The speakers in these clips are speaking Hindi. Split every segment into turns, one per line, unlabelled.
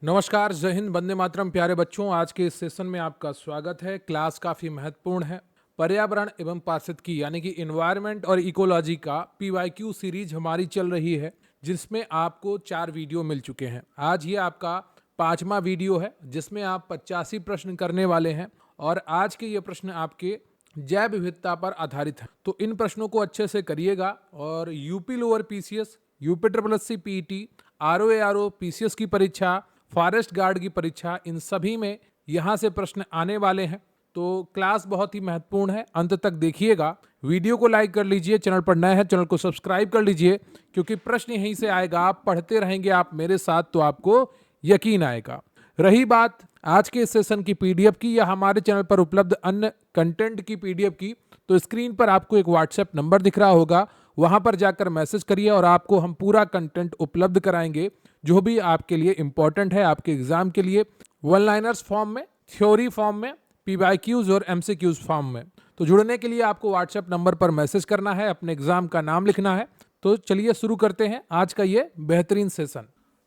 नमस्कार, जय हिंद, वंदे मातरम। प्यारे बच्चों, आज के इस सेशन में आपका स्वागत है। क्लास काफ़ी महत्वपूर्ण है। पर्यावरण एवं पारिस्थितिकी यानी कि इन्वायरमेंट और इकोलॉजी का पीवाईक्यू सीरीज हमारी चल रही है, जिसमें आपको 4 वीडियो मिल चुके हैं। आज ये आपका 5वां वीडियो है, जिसमें आप 85 प्रश्न करने वाले हैं और आज के ये प्रश्न आपके जैव विविधता पर आधारित हैं। तो इन प्रश्नों को अच्छे से करिएगा और UP lower PCS, UP triple SC PET, RO PCS की परीक्षा, फॉरेस्ट गार्ड की परीक्षा, इन सभी में यहाँ से प्रश्न आने वाले हैं। तो क्लास बहुत ही महत्वपूर्ण है, अंत तक देखिएगा। वीडियो को लाइक कर लीजिए, चैनल पर नए हैं चैनल को सब्सक्राइब कर लीजिए, क्योंकि प्रश्न यहीं से आएगा। आप पढ़ते रहेंगे आप मेरे साथ तो आपको यकीन आएगा। रही बात आज के सेशन की पीडीएफ की या हमारे चैनल पर उपलब्ध अन्य कंटेंट की पीडीएफ की, तो स्क्रीन पर आपको एक व्हाट्सएप नंबर दिख रहा होगा, वहां पर जाकर मैसेज करिए और आपको हम पूरा कंटेंट उपलब्ध कराएंगे जो भी आपके लिए इंपॉर्टेंट है आपके एग्जाम के लिए, वन लाइनर्स फॉर्म में, थ्योरी फॉर्म में, पीवाईक्यूज और एमसीक्यूज फॉर्म में। तो जुड़ने के लिए आपको व्हाट्सएप नंबर पर मैसेज करना है, अपने एग्जाम का नाम लिखना है। तो चलिए शुरू करते हैं आज का ये बेहतरीन सेशन।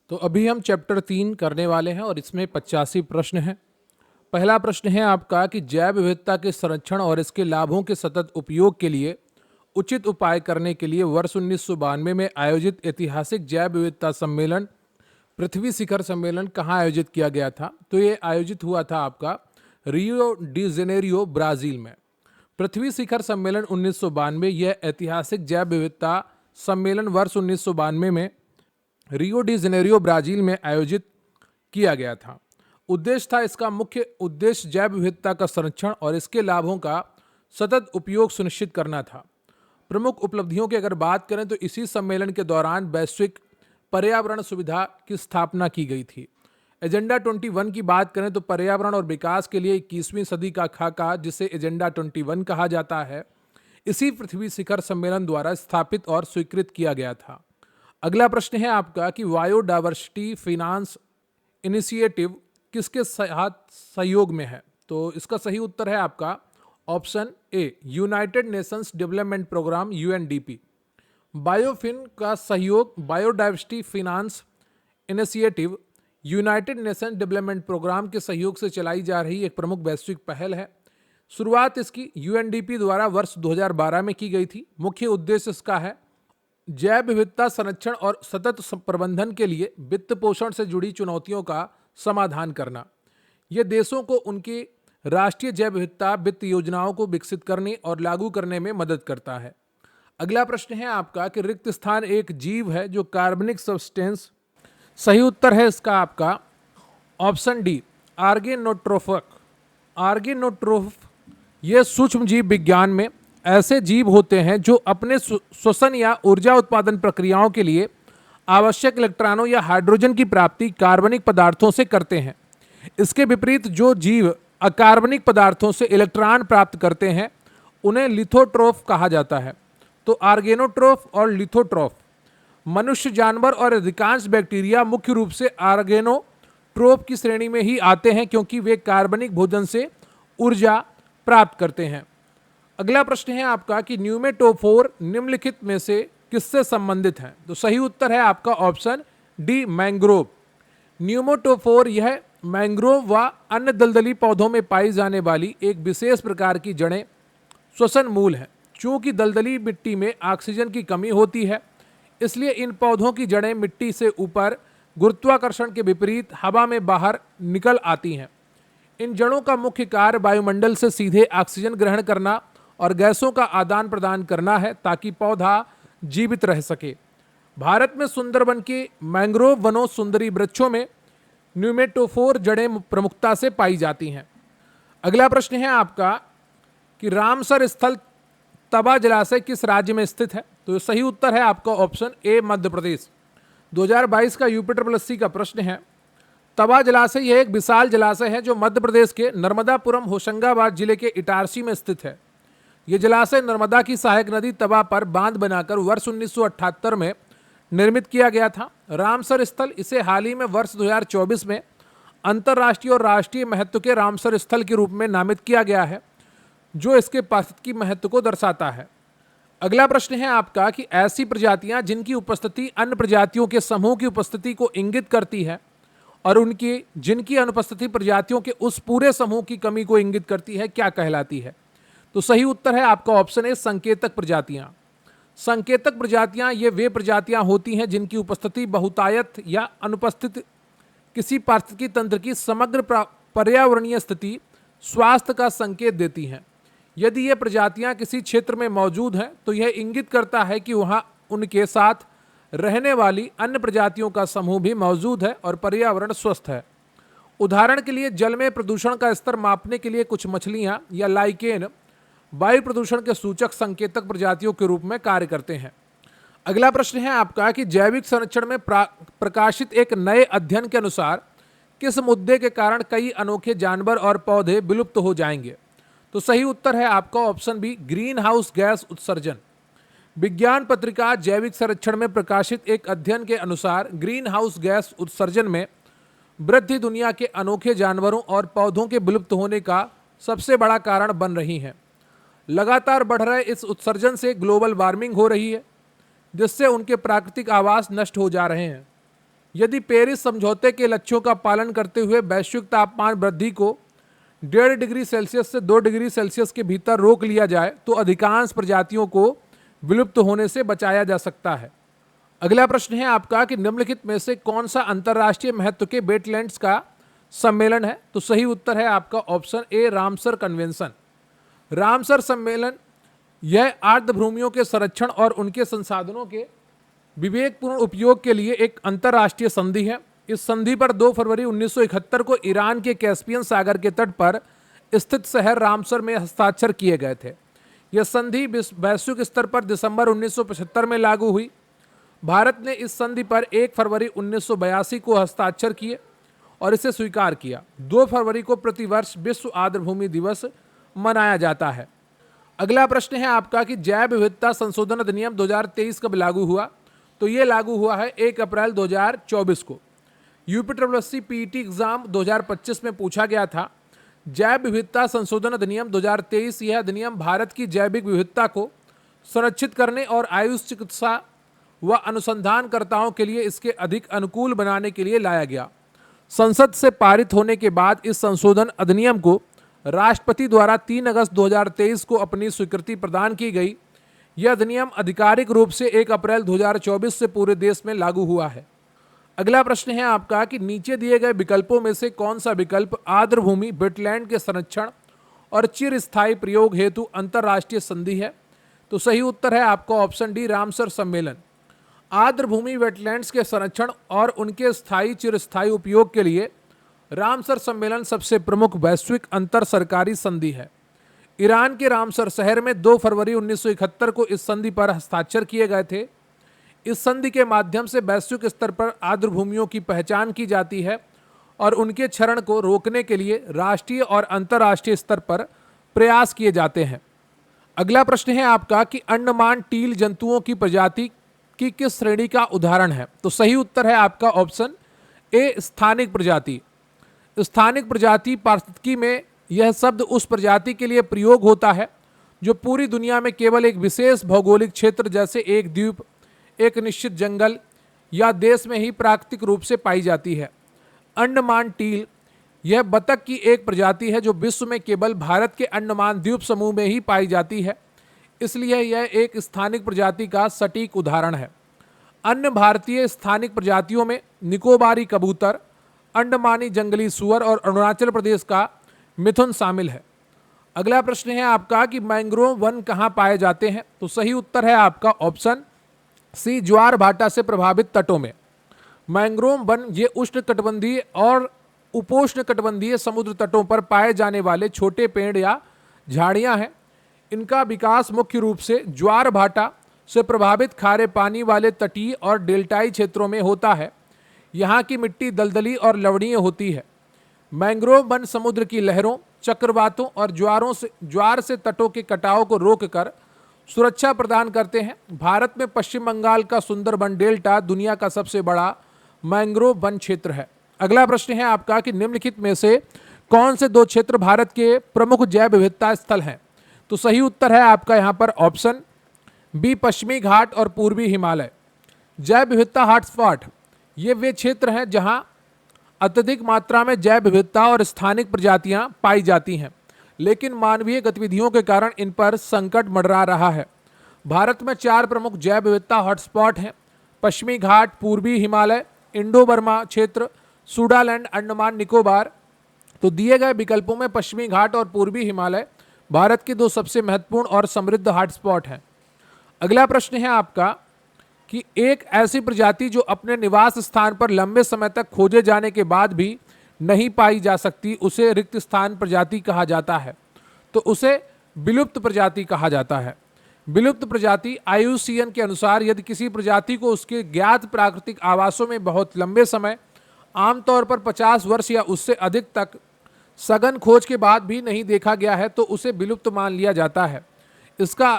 तो अभी हम चैप्टर 3 करने वाले हैं और इसमें 85 प्रश्न हैं। पहला प्रश्न है आपका कि जैव विविधता के संरक्षण और इसके लाभों के सतत उपयोग के लिए उचित उपाय करने के लिए वर्ष 1992 में आयोजित ऐतिहासिक जैव विविधता सम्मेलन पृथ्वी शिखर सम्मेलन कहाँ आयोजित किया गया था? तो ये आयोजित हुआ था आपका रियो डी जेनेरियो, ब्राजील में। पृथ्वी शिखर सम्मेलन 1992, यह ऐतिहासिक जैव विविधता सम्मेलन वर्ष 1992 में रियो डी जेनेरियो, ब्राजील में आयोजित किया गया था। उद्देश्य था, इसका मुख्य उद्देश्य जैव विविधता का संरक्षण और इसके लाभों का सतत उपयोग सुनिश्चित करना था। प्रमुख उपलब्धियों की अगर बात करें तो इसी सम्मेलन के दौरान वैश्विक पर्यावरण सुविधा की स्थापना की गई थी। एजेंडा 21 की बात करें तो पर्यावरण और विकास के लिए 21वीं सदी का खाका, जिसे एजेंडा 21 कहा जाता है, इसी पृथ्वी शिखर सम्मेलन द्वारा स्थापित और स्वीकृत किया गया था। अगला प्रश्न है आपका कि बायोडायवर्सिटी फिनांस इनिशिएटिव किसके साथ सहयोग में है? तो इसका सही उत्तर है आपका option A, United Nations development programme UNDP. Biofin का सहयोग, biodiversity finance initiative United Nations development programme के सहयोग से चलाई जा रही एक प्रमुख वैश्विक पहल है। शुरुआत इसकी यूएनडीपी द्वारा वर्ष 2012 में की गई थी। मुख्य उद्देश्य इसका है जैव विविधता संरक्षण और सतत प्रबंधन के लिए वित्त पोषण से जुड़ी चुनौतियों का समाधान करना। यह देशों को उनकी राष्ट्रीय जैव विविधता वित्त योजनाओं को विकसित करने और लागू करने में मदद करता है। अगला प्रश्न है आपका कि रिक्त स्थान एक जीव है जो कार्बनिक सब्सटेंस। सही उत्तर है इसका आपका ऑप्शन डी, आर्गेनोट्रोफक। आर्गेनोट्रोफ ये सूक्ष्म जीव विज्ञान में ऐसे जीव होते हैं जो अपने श्वसन या ऊर्जा उत्पादन प्रक्रियाओं के लिए आवश्यक इलेक्ट्रॉनों या हाइड्रोजन की प्राप्ति कार्बनिक पदार्थों से करते हैं। इसके विपरीत जो जीव अकार्बनिक पदार्थों से इलेक्ट्रॉन प्राप्त करते हैं उन्हें लिथोट्रोफ कहा जाता है। तो आर्गेनोट्रोफ और लिथोट्रोफ, मनुष्य, जानवर और अधिकांश बैक्टीरिया मुख्य रूप से आर्गेनोट्रोफ की श्रेणी में ही आते हैं, क्योंकि वे कार्बनिक भोजन से ऊर्जा प्राप्त करते हैं। अगला प्रश्न है आपका कि न्यूमेटोफोर निम्नलिखित में से किससे संबंधित हैं? तो सही उत्तर है आपका ऑप्शन डी, मैंग्रोव। न्यूमेटोफोर यह मैंग्रोव व अन्य दलदली पौधों में पाई जाने वाली एक विशेष प्रकार की जड़ें श्वसन मूल है। चूंकि दलदली मिट्टी में ऑक्सीजन की कमी होती है, इसलिए इन पौधों की जड़ें मिट्टी से ऊपर गुरुत्वाकर्षण के विपरीत हवा में बाहर निकल आती हैं। इन जड़ों का मुख्य कार्य वायुमंडल से सीधे ऑक्सीजन ग्रहण करना और गैसों का आदान प्रदान करना है, ताकि पौधा जीवित रह सके। भारत में सुंदरबन के मैंग्रोव वनों, सुंदरी वृक्षों में न्यूमेटोफोर जड़ें प्रमुखता से पाई जाती हैं। अगला प्रश्न है आपका कि रामसर स्थल तवा जलाशय किस राज्य में स्थित है? तो सही उत्तर है आपका ऑप्शन ए, मध्य प्रदेश। 2022 का यूपी ट्रिपल एससी का प्रश्न है। तवा जलाशय यह एक विशाल जलाशय है जो मध्य प्रदेश के नर्मदापुरम, होशंगाबाद जिले के इटारसी में स्थित है। यह जलाशय नर्मदा की सहायक नदी तवा पर बांध बनाकर वर्ष 1978 में निर्मित किया गया था। रामसर स्थल, इसे हाल ही में वर्ष 2024 में अंतर्राष्ट्रीय और राष्ट्रीय महत्व के रामसर स्थल के रूप में नामित किया गया है, जो इसके पारिस्थितिकी महत्व को दर्शाता है। अगला प्रश्न है आपका कि ऐसी प्रजातियां जिनकी उपस्थिति अन्य प्रजातियों के समूह की उपस्थिति को इंगित करती है और उनकी जिनकी अनुपस्थिति प्रजातियों के उस पूरे समूह की कमी को इंगित करती है क्या कहलाती है? तो सही उत्तर है आपका ऑप्शन ए संकेतक प्रजातियां। संकेतक प्रजातियां ये वे प्रजातियां होती हैं जिनकी उपस्थिति बहुतायत या अनुपस्थित किसी पारिस्थितिकी तंत्र की समग्र पर्यावरणीय स्थिति स्वास्थ्य का संकेत देती हैं। यदि ये प्रजातियां किसी क्षेत्र में मौजूद हैं तो यह इंगित करता है कि वहां उनके साथ रहने वाली अन्य प्रजातियों का समूह भी मौजूद है और पर्यावरण स्वस्थ है। उदाहरण के लिए जल में प्रदूषण का स्तर मापने के लिए कुछ मछलियां या लाइकेन वायु प्रदूषण के सूचक संकेतक प्रजातियों के रूप में कार्य करते हैं। अगला प्रश्न है आपका कि जैविक संरक्षण में प्रकाशित एक नए अध्ययन के अनुसार किस मुद्दे के कारण कई अनोखे जानवर और पौधे विलुप्त हो जाएंगे? तो सही उत्तर है आपका option B greenhouse gas उत्सर्जन। विज्ञान पत्रिका जैविक संरक्षण में प्रकाशित एक अध्ययन के अनुसार ग्रीन हाउस गैस उत्सर्जन में वृद्धि दुनिया के अनोखे जानवरों और पौधों के विलुप्त होने का सबसे बड़ा कारण बन रही है। लगातार बढ़ रहे इस उत्सर्जन से ग्लोबल वार्मिंग हो रही है, जिससे उनके प्राकृतिक आवास नष्ट हो जा रहे हैं। यदि पेरिस समझौते के लक्ष्यों का पालन करते हुए वैश्विक तापमान वृद्धि को 1.5 डिग्री सेल्सियस से 2 डिग्री सेल्सियस के भीतर रोक लिया जाए तो अधिकांश प्रजातियों को विलुप्त होने से बचाया जा सकता है। अगला प्रश्न है आपका कि निम्नलिखित में से कौन सा अंतर्राष्ट्रीय महत्व के वेटलैंड्स का सम्मेलन है? तो सही उत्तर है आपका ऑप्शन ए रामसर कन्वेंशन। रामसर सम्मेलन यह आर्द्रभूमियों के संरक्षण और उनके संसाधनों के विवेकपूर्ण उपयोग के लिए एक अंतर्राष्ट्रीय संधि है। इस संधि पर 2 फरवरी 1971 को ईरान के कैस्पियन सागर के तट पर स्थित शहर रामसर में हस्ताक्षर किए गए थे। यह संधि वैश्विक स्तर पर दिसंबर 1975 में लागू हुई। भारत ने इस संधि पर 1 फरवरी 1982 को हस्ताक्षर किए और इसे स्वीकार किया। 2 फरवरी को प्रतिवर्ष विश्व आर्द्रभूमि दिवस मनाया जाता है। अगला प्रश्न है आपका कि जैव विविधता संशोधन अधिनियम 2023 कब लागू हुआ? तो ये लागू हुआ है 1 अप्रैल 2024 को। यूपीट्रिपलएससी पीईटी एग्जाम 2025 में पूछा गया था। जैव विविधता संशोधन अधिनियम 2023 यह अधिनियम भारत की जैविक विविधता को संरक्षित करने और आयुष चिकित्सा व अनुसंधानकर्ताओं के लिए इसके अधिक अनुकूल बनाने के लिए लाया गया। संसद से पारित होने के बाद इस संशोधन अधिनियम को राष्ट्रपति द्वारा 3 अगस्त 2023 को अपनी स्वीकृति प्रदान की गई। यह अधिनियम आधिकारिक रूप से 1 अप्रैल 2024 से पूरे देश में लागू हुआ है। अगला प्रश्न है आपका कि नीचे दिए गए विकल्पों में से कौन सा विकल्प आर्द्रभूमि वेटलैंड के संरक्षण और चिरस्थायी प्रयोग हेतु अंतर्राष्ट्रीय संधि है? तो सही उत्तर है आपका ऑप्शन डी रामसर सम्मेलन। आर्द्रभूमि वेटलैंड्स के संरक्षण और उनके स्थायी चिरस्थायी उपयोग के लिए रामसर सम्मेलन सबसे प्रमुख वैश्विक अंतर सरकारी संधि है। ईरान के रामसर शहर में 2 फरवरी 1971 को इस संधि पर हस्ताक्षर किए गए थे। इस संधि के माध्यम से वैश्विक स्तर पर आर्द्रभूमियों की पहचान की जाती है और उनके क्षरण को रोकने के लिए राष्ट्रीय और अंतर्राष्ट्रीय स्तर पर प्रयास किए जाते हैं। अगला प्रश्न है आपका कि अंडमान टील जंतुओं की प्रजाति की किस श्रेणी का उदाहरण है? तो सही उत्तर है आपका ऑप्शन ए स्थानिक प्रजाति। स्थानिक प्रजाति पारिस्थितिकी में यह शब्द उस प्रजाति के लिए प्रयोग होता है जो पूरी दुनिया में केवल एक विशेष भौगोलिक क्षेत्र जैसे एक द्वीप, एक निश्चित जंगल या देश में ही प्राकृतिक रूप से पाई जाती है। अंडमान टील यह बतख की एक प्रजाति है जो विश्व में केवल भारत के अंडमान द्वीप समूह में ही पाई जाती है, इसलिए यह एक स्थानिक प्रजाति का सटीक उदाहरण है। अन्य भारतीय स्थानिक प्रजातियों में निकोबारी कबूतर, अंडमानी जंगली सुअर और अरुणाचल प्रदेश का मिथुन शामिल है। अगला प्रश्न है आपका कि मैंग्रोव वन कहाँ पाए जाते हैं? तो सही उत्तर है आपका ऑप्शन सी ज्वार भाटा से प्रभावित तटों में। मैंग्रोव वन ये उष्णकटिबंधीय और उपोष्णकटिबंधीय समुद्र तटों पर पाए जाने वाले छोटे पेड़ या झाड़ियां हैं। इनका विकास मुख्य रूप से ज्वार भाटा से प्रभावित खारे पानी वाले तटीय और डेल्टाई क्षेत्रों में होता है। यहाँ की मिट्टी दलदली और लवणीय होती है। मैंग्रोव वन समुद्र की लहरों, चक्रवातों और ज्वार से तटों के कटाव को रोककर सुरक्षा प्रदान करते हैं। भारत में पश्चिम बंगाल का सुंदरबन डेल्टा दुनिया का सबसे बड़ा मैंग्रोव वन क्षेत्र है। अगला प्रश्न है आपका कि निम्नलिखित में से कौन से 2 क्षेत्र भारत के प्रमुख जैव विविधता स्थल हैं? तो सही उत्तर है आपका यहाँ पर ऑप्शन बी पश्चिमी घाट और पूर्वी हिमालय। जैव विविधता हॉटस्पॉट ये वे क्षेत्र हैं जहाँ अत्यधिक मात्रा में जैव विविधता और स्थानिक प्रजातियां पाई जाती हैं, लेकिन मानवीय गतिविधियों के कारण इन पर संकट मंडरा रहा है। भारत में 4 प्रमुख जैव विविधता हॉटस्पॉट हैं: पश्चिमी घाट, पूर्वी हिमालय, इंडो बर्मा क्षेत्र, सूडालैंड, अंडमान निकोबार। तो दिए गए विकल्पों में पश्चिमी घाट और पूर्वी हिमालय भारत के 2 सबसे महत्वपूर्ण और समृद्ध हॉटस्पॉट हैं। अगला प्रश्न है आपका कि एक ऐसी प्रजाति जो अपने निवास स्थान पर लंबे समय तक खोजे जाने के बाद भी नहीं पाई जा सकती, उसे रिक्त स्थान प्रजाति कहा जाता है। तो उसे विलुप्त प्रजाति कहा जाता है। विलुप्त प्रजाति IUCN के अनुसार यदि किसी प्रजाति को उसके ज्ञात प्राकृतिक आवासों में बहुत लंबे समय, आमतौर पर 50 वर्ष या उससे अधिक तक सघन खोज के बाद भी नहीं देखा गया है, तो उसे विलुप्त मान लिया जाता है। इसका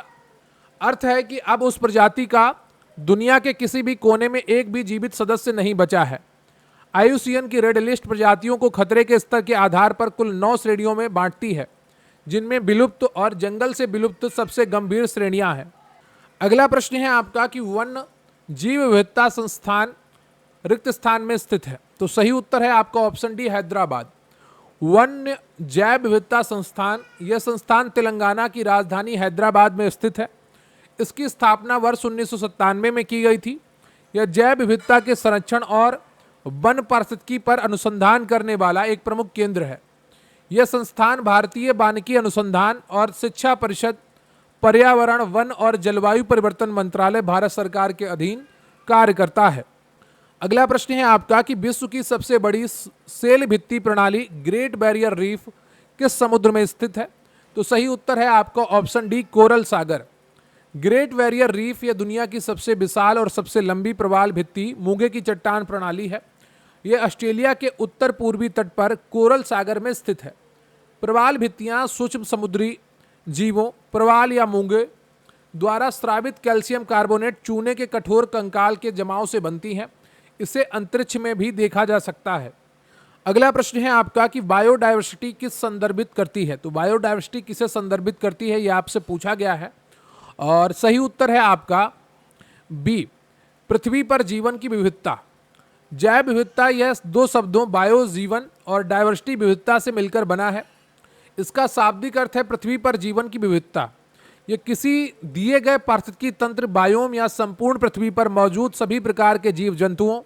अर्थ है कि अब उस प्रजाति का दुनिया के किसी भी कोने में एक भी जीवित सदस्य नहीं बचा है। IUCN की रेड लिस्ट प्रजातियों को खतरे के स्तर के आधार पर कुल 9 श्रेणियों में बांटती है, जिनमें विलुप्त और जंगल से विलुप्त सबसे गंभीर श्रेणियां हैं। अगला प्रश्न है आपका कि वन्य जीव विविधता संस्थान रिक्त स्थान में स्थित है। तो सही उत्तर है आपका ऑप्शन डी, हैदराबाद। वन्य जैव विविधता संस्थान, यह संस्थान तेलंगाना की राजधानी हैदराबाद में स्थित है। इसकी स्थापना वर्ष 1997 में की गई थी। यह जैव विविधता के संरक्षण और वन पारिस्थितिकी पर अनुसंधान करने वाला एक प्रमुख केंद्र है। यह संस्थान भारतीय वानिकी अनुसंधान और शिक्षा परिषद, पर्यावरण, वन और जलवायु परिवर्तन मंत्रालय, भारत सरकार के अधीन कार्य करता है। अगला प्रश्न है आपका कि विश्व की सबसे बड़ी सेल भित्ति प्रणाली ग्रेट बैरियर रीफ किस समुद्र में स्थित है? तो सही उत्तर है आपका ऑप्शन डी, कोरल सागर। ग्रेट बैरियर रीफ यह दुनिया की सबसे विशाल और सबसे लंबी प्रवाल भित्ति मूंगे की चट्टान प्रणाली है। यह ऑस्ट्रेलिया के उत्तर पूर्वी तट पर कोरल सागर में स्थित है। प्रवाल भित्तियां सूक्ष्म समुद्री जीवों, प्रवाल या मूंगे द्वारा स्रावित कैल्शियम कार्बोनेट चूने के कठोर कंकाल के जमाव से बनती हैं। इसे अंतरिक्ष में भी देखा जा सकता है। अगला प्रश्न है आपका कि बायोडायवर्सिटी किस संदर्भित करती है? तो बायोडायवर्सिटी किसे संदर्भित करती है, यह आपसे पूछा गया है और सही उत्तर है आपका बी, पृथ्वी पर जीवन की विविधता। जैव विविधता यह 2 शब्दों बायो जीवन और डायवर्सिटी विविधता से मिलकर बना है। इसका शाब्दिक अर्थ है पृथ्वी पर जीवन की विविधता। यह किसी दिए गए पारिस्थितिकी तंत्र, बायोम या संपूर्ण पृथ्वी पर मौजूद सभी प्रकार के जीव जंतुओं,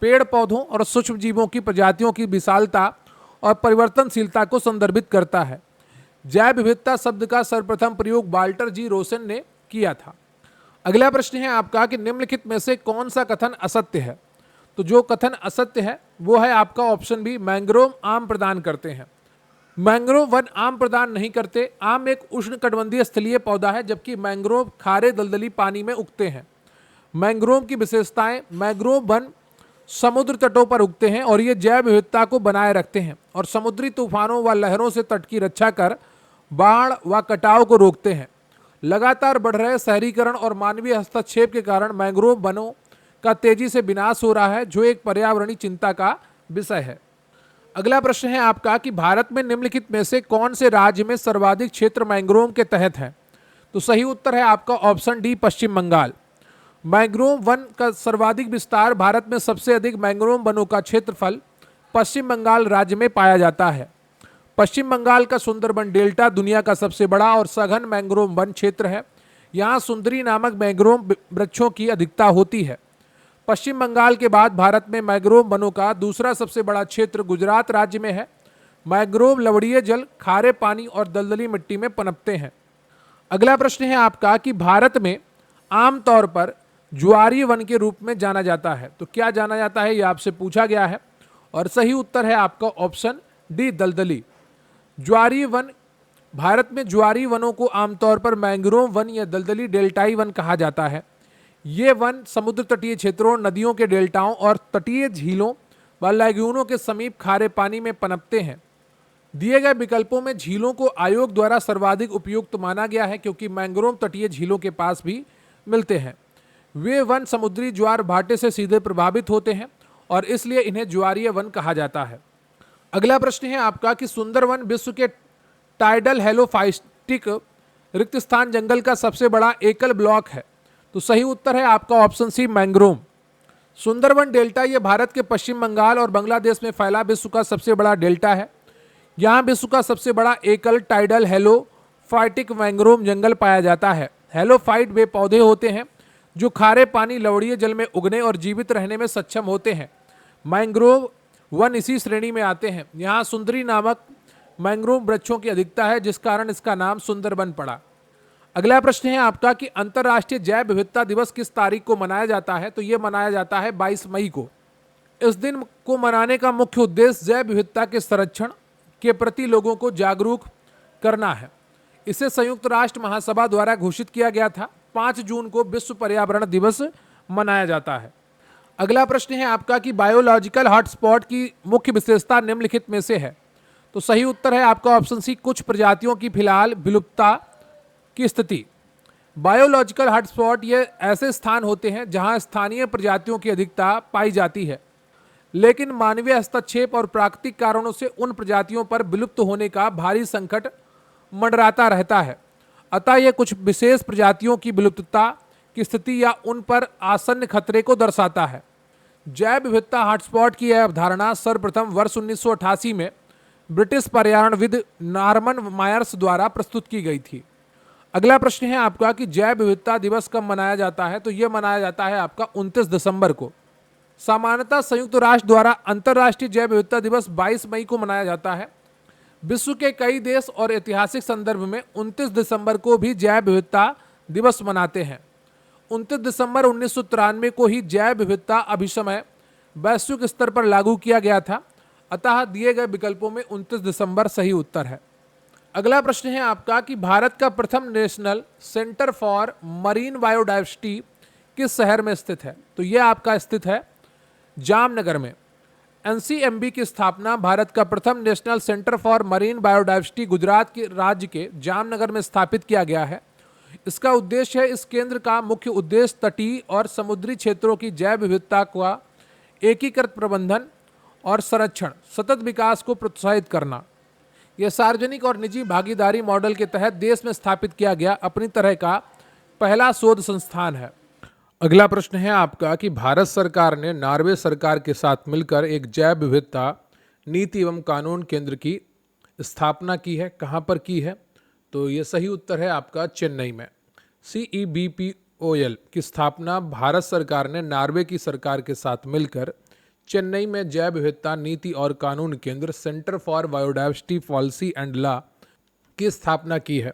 पेड़ पौधों और सूक्ष्म जीवों की प्रजातियों की विशालता और परिवर्तनशीलता को संदर्भित करता है। जैव विविधता शब्द का सर्वप्रथम प्रयोग वाल्टर जी रोसेन ने किया था। अगला प्रश्न है आपका कि निम्नलिखित में से कौन सा कथन असत्य है? तो जो कथन असत्य है वो है आपका ऑप्शन बी, मैंग्रोव आम प्रदान करते हैं। मैंग्रोव वन आम प्रदान नहीं करते। आम एक उष्णकटिबंधीय स्थलीय पौधा है, जबकि मैंग्रोव खारे दलदली पानी में उगते हैं। मैंग्रोव की विशेषताएं, मैंग्रोव वन समुद्र तटों पर उगते हैं और ये जैव विविधता को बनाए रखते हैं और समुद्री तूफानों व लहरों से तट की रक्षा कर बाढ़ व कटाव को रोकते हैं। लगातार बढ़ रहे शहरीकरण और मानवीय हस्तक्षेप के कारण मैंग्रोव वनों का तेजी से विनाश हो रहा है, जो एक पर्यावरणीय चिंता का विषय है। अगला प्रश्न है आपका कि भारत में निम्नलिखित में से कौन से राज्य में सर्वाधिक क्षेत्र मैंग्रोव के तहत है? तो सही उत्तर है आपका ऑप्शन डी, पश्चिम बंगाल। मैंग्रोव वन का सर्वाधिक विस्तार, भारत में सबसे अधिक मैंग्रोव वनों का क्षेत्रफल पश्चिम बंगाल राज्य में पाया जाता है। पश्चिम बंगाल का सुंदरबन डेल्टा दुनिया का सबसे बड़ा और सघन मैंग्रोव वन क्षेत्र है। यहाँ सुंदरी नामक मैंग्रोव वृक्षों की अधिकता होती है। पश्चिम बंगाल के बाद भारत में मैंग्रोव वनों का दूसरा सबसे बड़ा क्षेत्र गुजरात राज्य में है। मैंग्रोव लवणीय जल, खारे पानी और दलदली मिट्टी में पनपते हैं। अगला प्रश्न है आपका कि भारत में आमतौर पर ज्वारीय वन के रूप में जाना जाता है। तो क्या जाना जाता है, यह आपसे पूछा गया है और सही उत्तर है आपका ऑप्शन डी, दलदली। ज्वारीय वन, भारत में ज्वारीय वनों को आमतौर पर मैंग्रोव वन या दलदली डेल्टाई वन कहा जाता है। ये वन समुद्र तटीय क्षेत्रों, नदियों के डेल्टाओं और तटीय झीलों व लैगूनों के समीप खारे पानी में पनपते हैं। दिए गए विकल्पों में झीलों को आयोग द्वारा सर्वाधिक उपयुक्त माना गया है, क्योंकि मैंग्रोव तटीय झीलों के पास भी मिलते हैं। वे वन समुद्री ज्वार भाटे से सीधे प्रभावित होते हैं और इसलिए इन्हें ज्वारीय वन कहा जाता है। अगला प्रश्न है आपका कि सुंदरवन विश्व के टाइडल हेलोफाइस्टिक रिक्त स्थान जंगल का सबसे बड़ा एकल ब्लॉक है। तो सही उत्तर है आपका option C, mangrove. Sundarban delta ये भारत के पश्चिम बंगाल और बांग्लादेश में फैला विश्व का सबसे बड़ा डेल्टा है। यहाँ विश्व का सबसे बड़ा एकल टाइडल हेलोफाइटिक मैंग्रोव जंगल पाया जाता है। हेलोफाइट वे पौधे होते हैं जो खारे पानी लवणीय जल में उगने और जीवित रहने में सक्षम होते हैं। मैंग्रोव वन इसी श्रेणी में आते हैं। यहाँ सुंदरी नामक मैंग्रोव वृक्षों की अधिकता है, जिस कारण इसका नाम सुंदरबन पड़ा। अगला प्रश्न है आपका कि अंतर्राष्ट्रीय जैव विविधता दिवस किस तारीख को मनाया जाता है? तो ये मनाया जाता है 22 मई को। इस दिन को मनाने का मुख्य उद्देश्य जैव विविधता के संरक्षण के प्रति लोगों को जागरूक करना है। इसे संयुक्त राष्ट्र महासभा द्वारा घोषित किया गया था। 5 जून को विश्व पर्यावरण दिवस मनाया जाता है। अगला प्रश्न है आपका कि बायोलॉजिकल हॉटस्पॉट की मुख्य विशेषता निम्नलिखित में से है? तो सही उत्तर है आपका ऑप्शन सी, कुछ प्रजातियों की फिलहाल विलुप्तता की स्थिति। बायोलॉजिकल हॉटस्पॉट ये ऐसे स्थान होते हैं जहां स्थानीय प्रजातियों की अधिकता पाई जाती है, लेकिन मानवीय हस्तक्षेप और प्राकृतिक कारणों से उन प्रजातियों पर विलुप्त होने का भारी संकट मंडराता रहता है। अतः यह कुछ विशेष प्रजातियों की विलुप्तता की स्थिति या उन पर आसन्न खतरे को दर्शाता है। जैव विविधता हॉटस्पॉट की यह अवधारणा सर्वप्रथम वर्ष 1988 में ब्रिटिश पर्यावरणविद नॉर्मन मायर्स द्वारा प्रस्तुत की गई थी। अगला प्रश्न है आपका कि जैव विविधता दिवस कब मनाया जाता है? तो यह मनाया जाता है आपका 29 दिसंबर को। सामान्यतः संयुक्त राष्ट्र द्वारा अंतर्राष्ट्रीय जैव विविधता दिवस 22 मई को मनाया जाता है। विश्व के कई देश और ऐतिहासिक संदर्भ में 29 दिसंबर को भी जैव विविधता दिवस मनाते हैं। 29 दिसंबर 1993 को ही जैव विविधता अभिसमय वैश्विक स्तर पर लागू किया गया था। अतः दिए गए विकल्पों में 29 दिसंबर सही उत्तर है। अगला प्रश्न है आपका कि भारत का प्रथम national centre for marine biodiversity किस शहर में स्थित है? तो यह आपका स्थित है जामनगर में। एनसीएमबी की स्थापना भारत का प्रथम national centre for marine biodiversity Gujarat के राज्य के जामनगर में स्थापित किया गया है। इसका उद्देश्य है, इस केंद्र का मुख्य उद्देश्य तटीय और समुद्री क्षेत्रों की जैव विविधता का एकीकृत प्रबंधन और संरक्षण, सतत विकास को प्रोत्साहित करना। यह सार्वजनिक और निजी भागीदारी मॉडल के तहत देश में स्थापित किया गया अपनी तरह का पहला शोध संस्थान है। अगला प्रश्न है आपका कि भारत सरकार ने नॉर्वे सरकार के साथ मिलकर एक जैव विविधता नीति एवं कानून केंद्र की स्थापना की है। कहाँ पर की है? तो ये सही उत्तर है आपका चेन्नई में। CEBPOL की स्थापना भारत सरकार ने नॉर्वे की सरकार के साथ मिलकर चेन्नई में जैव विविधता नीति और कानून केंद्र centre for biodiversity policy and law की स्थापना की है।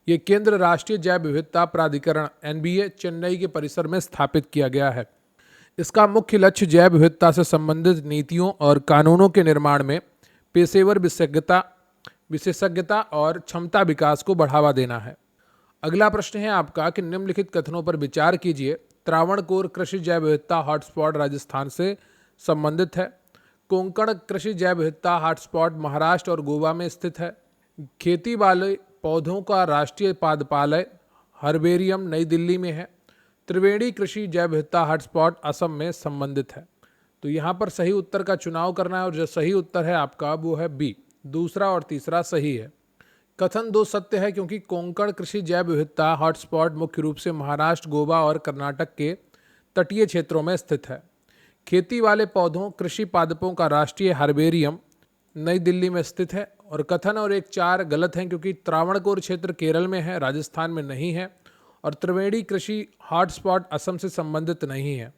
ये केंद्र राष्ट्रीय जैव विविधता प्राधिकरण NBA चेन्नई के परिसर में स्थापित किया गया है। इसका मुख्य लक्ष्य जैव विविधता से संबंधित नीतियों और कानूनों के निर्माण में पेशेवर विशेषज्ञता और क्षमता विकास को बढ़ावा देना है। अगला प्रश्न है आपका कि निम्नलिखित कथनों पर विचार कीजिए। त्रावणकोर कृषि जैव विविधता हॉटस्पॉट राजस्थान से संबंधित है। कोंकण कृषि जैव विविधता हॉटस्पॉट महाराष्ट्र और गोवा में स्थित है। खेती वाले पौधों का राष्ट्रीय पादपालय हर्बेरियम नई दिल्ली में है। त्रिवेणी कृषि जैव विविधता हॉटस्पॉट असम में संबंधित है। तो यहाँ पर सही उत्तर का चुनाव करना है और जो सही उत्तर है आपका वो है बी। दूसरा और तीसरा सही है। कथन 2 सत्य है क्योंकि कोंकण कृषि जैव विविधता हॉटस्पॉट मुख्य रूप से महाराष्ट्र, गोवा और कर्नाटक के तटीय क्षेत्रों में स्थित है। खेती वाले पौधों कृषि पादपों का राष्ट्रीय हर्बेरियम नई दिल्ली में स्थित है। और कथन और 1, 4 गलत हैं क्योंकि त्रावणकोर क्षेत्र केरल में है, राजस्थान में नहीं है। और त्रिवेणी कृषि हॉटस्पॉट असम से संबंधित नहीं है।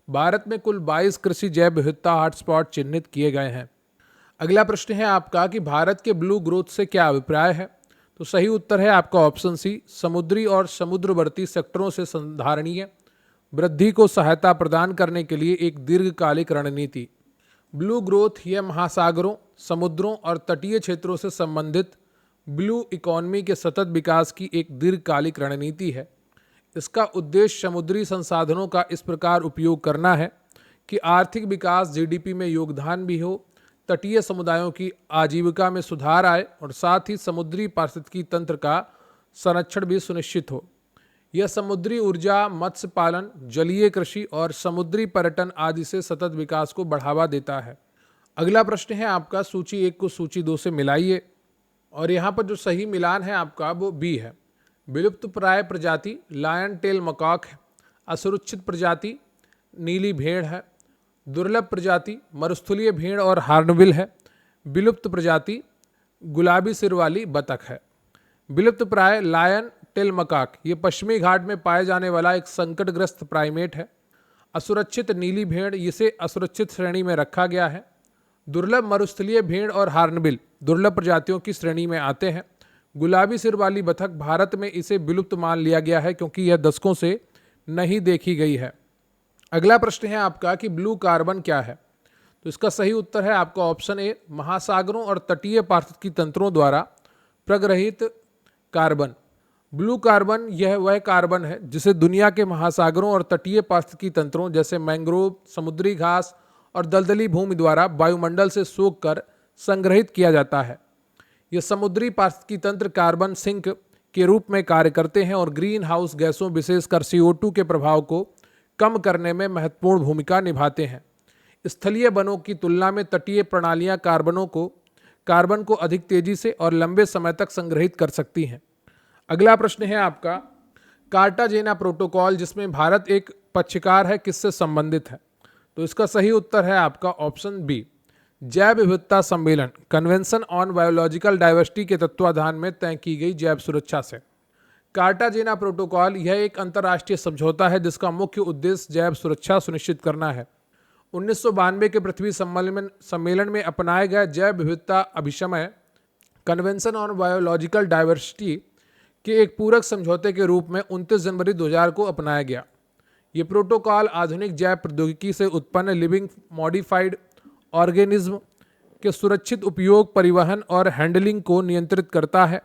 भारत में कुल 22 कृषि जैव विविधता हॉटस्पॉट चिन्हित किए गए हैं। अगला प्रश्न है आपका कि भारत के ब्लू ग्रोथ से क्या अभिप्राय है? तो सही उत्तर है आपका ऑप्शन सी, समुद्री और समुद्रवर्ती सेक्टरों से संधारणीय वृद्धि को सहायता प्रदान करने के लिए एक दीर्घकालिक रणनीति। ब्लू ग्रोथ यह महासागरों, समुद्रों और तटीय क्षेत्रों से संबंधित ब्लू इकोनॉमी के सतत विकास की एक दीर्घकालिक रणनीति है। इसका उद्देश्य समुद्री संसाधनों का इस प्रकार उपयोग करना है कि आर्थिक विकास, GDP में योगदान भी हो, तटीय समुदायों की आजीविका में सुधार आए और साथ ही समुद्री पारिस्थितिकी तंत्र का संरक्षण भी सुनिश्चित हो। यह समुद्री ऊर्जा, मत्स्य पालन, जलीय कृषि और समुद्री पर्यटन आदि से सतत विकास को बढ़ावा देता है। अगला प्रश्न है आपका सूची 1 को सूची 2 से मिलाइए और यहाँ पर जो सही मिलान है आपका वो बी है। विलुप्त प्राय प्रजाति लायन टेल मकॉक, असुरक्षित प्रजाति नीली भेड़ है। दुर्लभ प्रजाति मरुस्थलीय भेड़ और हार्नबिल है। विलुप्त प्रजाति गुलाबी सिर वाली बतख है। विलुप्त प्राय लायन टेल मकाक, ये पश्चिमी घाट में पाए जाने वाला एक संकटग्रस्त प्राइमेट है। असुरक्षित नीली भेड़, इसे असुरक्षित श्रेणी में रखा गया है। दुर्लभ मरुस्थलीय भेड़ और हार्नबिल दुर्लभ प्रजातियों की श्रेणी में आते हैं। गुलाबी सिर वाली बतख भारत में इसे विलुप्त मान लिया गया है क्योंकि यह दशकों से नहीं देखी गई है। अगला प्रश्न है आपका कि ब्लू कार्बन क्या है। तो इसका सही उत्तर है आपका ऑप्शन ए, महासागरों और तटीय पारिस्थितिकी तंत्रों द्वारा प्रग्रहित कार्बन। ब्लू कार्बन यह वह कार्बन है जिसे दुनिया के महासागरों और तटीय पारिस्थितिकी तंत्रों जैसे मैंग्रोव, समुद्री घास और दलदली भूमि द्वारा वायुमंडल से सोख कर संग्रहित किया जाता है। ये समुद्री पारिस्थितिकी तंत्र कार्बन सिंक के रूप में कार्य करते हैं और ग्रीन हाउस गैसों विशेषकर CO2 के प्रभाव को कम करने में महत्वपूर्ण भूमिका निभाते हैं। स्थलीय वनों की तुलना में तटीय प्रणालियां कार्बन को अधिक तेजी से और लंबे समय तक संग्रहित कर सकती हैं। अगला प्रश्न है आपका कार्टाजेना प्रोटोकॉल, जिसमें भारत एक पक्षकार है, किससे संबंधित है। तो इसका सही उत्तर है आपका ऑप्शन बी, जैव विविधता सम्मेलन कन्वेंशन ऑन बायोलॉजिकल डाइवर्सिटी के तत्वाधान में तय की गई जैव सुरक्षा से। कार्टाजेना प्रोटोकॉल यह एक अंतर्राष्ट्रीय समझौता है जिसका मुख्य उद्देश्य जैव सुरक्षा सुनिश्चित करना है। 1992 के पृथ्वी सम्मेलन में अपनाए गए जैव विविधता अभिशमय कन्वेंशन ऑन बायोलॉजिकल डाइवर्सिटी के एक पूरक समझौते के रूप में 29 जनवरी 2000 को अपनाया गया। ये प्रोटोकॉल आधुनिक जैव प्रौद्योगिकी से उत्पन्न लिविंग मॉडिफाइड ऑर्गेनिज्म के सुरक्षित उपयोग, परिवहन और हैंडलिंग को नियंत्रित करता है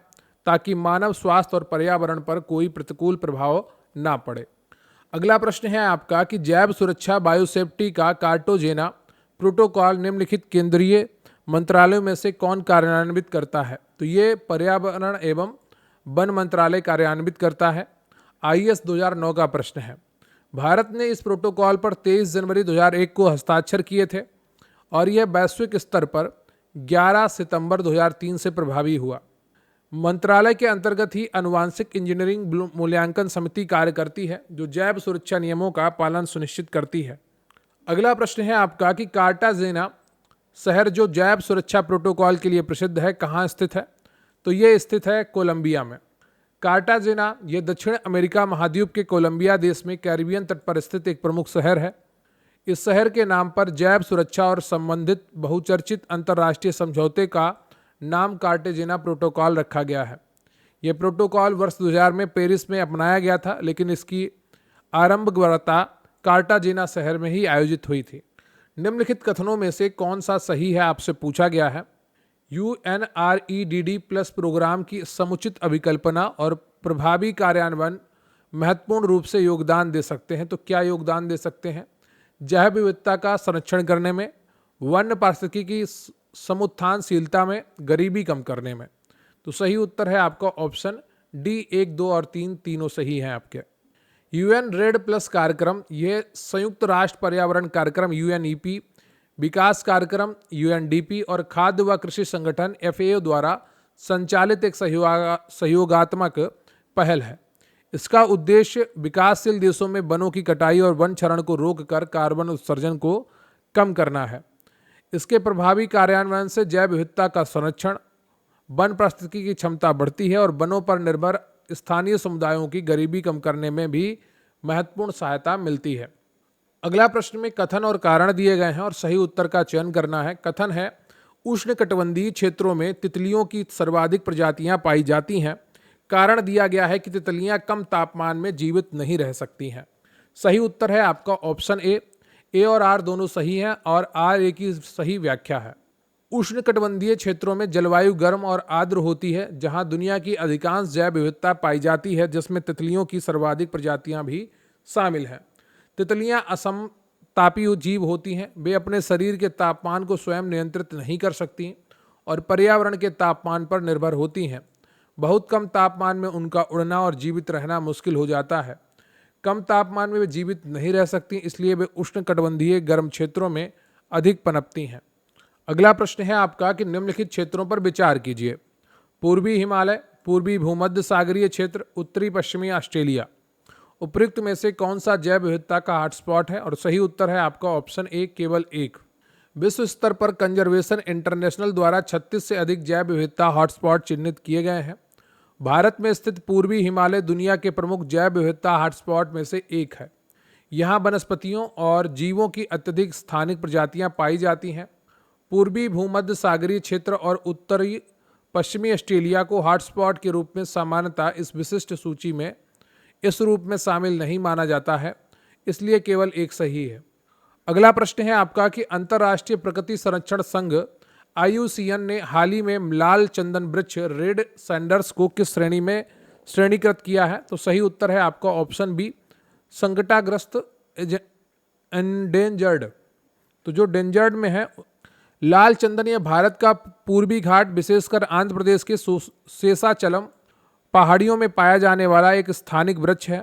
ताकि मानव स्वास्थ्य और पर्यावरण पर कोई प्रतिकूल प्रभाव ना पड़े। अगला प्रश्न है आपका कि जैव सुरक्षा बायोसेफ्टी का कार्टाजेना प्रोटोकॉल निम्नलिखित केंद्रीय मंत्रालयों में से कौन कार्यान्वित करता है। तो ये पर्यावरण एवं वन मंत्रालय कार्यान्वित करता है। IAS 2009 का प्रश्न है। भारत ने इस प्रोटोकॉल पर 23 जनवरी 2001 को हस्ताक्षर किए थे और यह वैश्विक स्तर पर 11 सितंबर 2003 से प्रभावी हुआ। मंत्रालय के अंतर्गत ही आनुवांशिक इंजीनियरिंग मूल्यांकन समिति कार्य करती है जो जैव सुरक्षा नियमों का पालन सुनिश्चित करती है। अगला प्रश्न है आपका कि कार्टाजेना शहर जो जैव सुरक्षा प्रोटोकॉल के लिए प्रसिद्ध है कहाँ स्थित है। तो ये स्थित है कोलंबिया में। कार्टाजेना ये दक्षिण अमेरिका महाद्वीप के कोलंबिया देश में कैरिबियन तट पर स्थित एक प्रमुख शहर है। इस शहर के नाम पर जैव सुरक्षा और संबंधित बहुचर्चित अंतर्राष्ट्रीय समझौते का नाम कार्टाजेना प्रोटोकॉल रखा गया है। यह प्रोटोकॉल वर्ष 2000 में पेरिस में अपनाया गया था, लेकिन इसकी आरंभवार्ता कार्टाजेना शहर में ही आयोजित हुई थी। निम्नलिखित कथनों में से कौन सा सही है आपसे पूछा गया है। UNREDD+ प्रोग्राम की समुचित अभिकल्पना और प्रभावी कार्यान्वयन महत्वपूर्ण रूप से योगदान दे सकते हैं। तो क्या योगदान दे सकते हैं। जैव विविधता का संरक्षण करने में, वन्य पारिस्थितिकी की समुत्थानशीलता में, गरीबी कम करने में। तो सही उत्तर है आपका ऑप्शन डी, 1, 2 और 3 तीनों सही हैं आपके। UN REDD+ कार्यक्रम यह संयुक्त राष्ट्र पर्यावरण कार्यक्रम UNEP, विकास कार्यक्रम UNDP और खाद्य व कृषि संगठन FAO द्वारा संचालित एक सहयोगात्मक पहल है। इसका उद्देश्य विकासशील देशों में वनों की कटाई और वन क्षरण को रोककर कार्बन उत्सर्जन को कम करना है। इसके प्रभावी कार्यान्वयन से जैव विविधता का संरक्षण, वन पारिस्थितिकी की क्षमता बढ़ती है और वनों पर निर्भर स्थानीय समुदायों की गरीबी कम करने में भी महत्वपूर्ण सहायता मिलती है। अगला प्रश्न में कथन और कारण दिए गए हैं और सही उत्तर का चयन करना है। कथन है उष्णकटिबंधीय क्षेत्रों में तितलियों की सर्वाधिक प्रजातियां पाई जाती हैं। कारण दिया गया है कि तितलियां कम तापमान में जीवित नहीं रह सकती हैं। सही उत्तर है आपका ऑप्शन ए और आर दोनों सही हैं और आर ए की सही व्याख्या है। उष्णकटिबंधीय क्षेत्रों में जलवायु गर्म और आर्द्र होती है जहां दुनिया की अधिकांश जैव विविधता पाई जाती है, जिसमें तितलियों की सर्वाधिक प्रजातियां भी शामिल हैं। तितलियां असमतापी जीव होती हैं। वे अपने शरीर के तापमान को स्वयं नियंत्रित नहीं कर सकती और पर्यावरण के तापमान पर निर्भर होती हैं। बहुत कम तापमान में उनका उड़ना और जीवित रहना मुश्किल हो जाता है। कम तापमान में वे जीवित नहीं रह सकती, इसलिए वे उष्णकटिबंधीय गर्म क्षेत्रों में अधिक पनपती हैं। अगला प्रश्न है आपका कि निम्नलिखित क्षेत्रों पर विचार कीजिए। पूर्वी हिमालय, पूर्वी भूमध्य सागरीय क्षेत्र, उत्तरी पश्चिमी ऑस्ट्रेलिया। उपयुक्त में से कौन सा जैव विविधता का हॉटस्पॉट है? और सही उत्तर है आपका ऑप्शन ए, केवल एक। विश्व स्तर पर कंजर्वेशन इंटरनेशनल द्वारा 36 से अधिक जैव विविधता हॉटस्पॉट चिन्हित किए गए हैं। भारत में स्थित पूर्वी हिमालय दुनिया के प्रमुख जैव विविधता हॉटस्पॉट में से एक है। यहाँ वनस्पतियों और जीवों की अत्यधिक स्थानिक प्रजातियाँ पाई जाती हैं। पूर्वी भूमध्य सागरीय क्षेत्र और उत्तरी पश्चिमी ऑस्ट्रेलिया को हॉटस्पॉट के रूप में सामान्यतः इस विशिष्ट सूची में इस रूप में शामिल नहीं माना जाता है, इसलिए केवल एक सही है। अगला प्रश्न है आपका कि अंतर्राष्ट्रीय प्रकृति संरक्षण संघ IUCN ने हाल ही में लाल चंदन वृक्ष रेड सैंडर्स को किस श्रेणी में श्रेणीकृत किया है? तो सही उत्तर है आपका ऑप्शन बी, संकटाग्रस्त एंडेंजर्ड। तो जो डेंजर्ड में है लाल चंदन, यह भारत का पूर्वी घाट विशेषकर आंध्र प्रदेश के शेषाचलम पहाड़ियों में पाया जाने वाला एक स्थानिक वृक्ष है।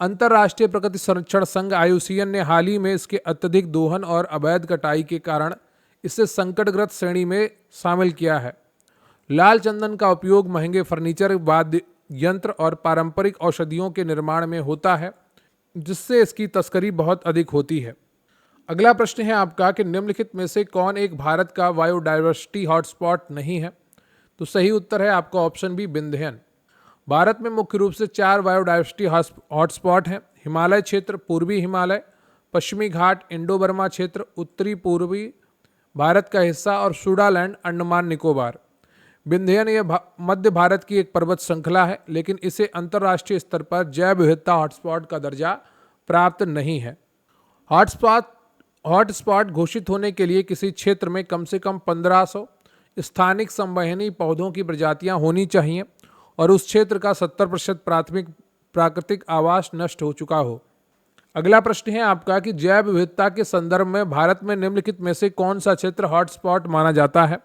अंतर्राष्ट्रीय प्रकृति संरक्षण संघ IUCN ने हाल ही में इसके अत्यधिक दोहन और अवैध कटाई के कारण इसे संकटग्रस्त श्रेणी में शामिल किया है। लाल चंदन का उपयोग महंगे फर्नीचर, वाद्य यंत्र और पारंपरिक औषधियों के निर्माण में होता है, जिससे इसकी तस्करी बहुत अधिक होती है। अगला प्रश्न है आपका कि निम्नलिखित में से कौन एक भारत का बायोडायवर्सिटी हॉटस्पॉट नहीं है? तो सही उत्तर है आपका ऑप्शन बी, विंध्यन। भारत में मुख्य रूप से 4 बायोडायवर्सिटी हॉटस्पॉट हैं: हिमालय क्षेत्र, पूर्वी हिमालय, पश्चिमी घाट, इंडो बर्मा क्षेत्र, उत्तरी पूर्वी भारत का हिस्सा और सूडालैंड अंडमान निकोबार। विंध्यन यह मध्य भारत की एक पर्वत श्रृंखला है, लेकिन इसे अंतर्राष्ट्रीय स्तर पर जैव विविधता हॉटस्पॉट का दर्जा प्राप्त नहीं है। हॉटस्पॉट घोषित होने के लिए किसी क्षेत्र में कम से कम 1500 स्थानिक संवहनी पौधों की प्रजातियां होनी चाहिए और उस क्षेत्र का 70% प्राकृतिक आवास नष्ट हो चुका हो। अगला प्रश्न है आपका कि जैव विविधता के संदर्भ में भारत में निम्नलिखित में से कौन सा क्षेत्र हॉटस्पॉट माना जाता है?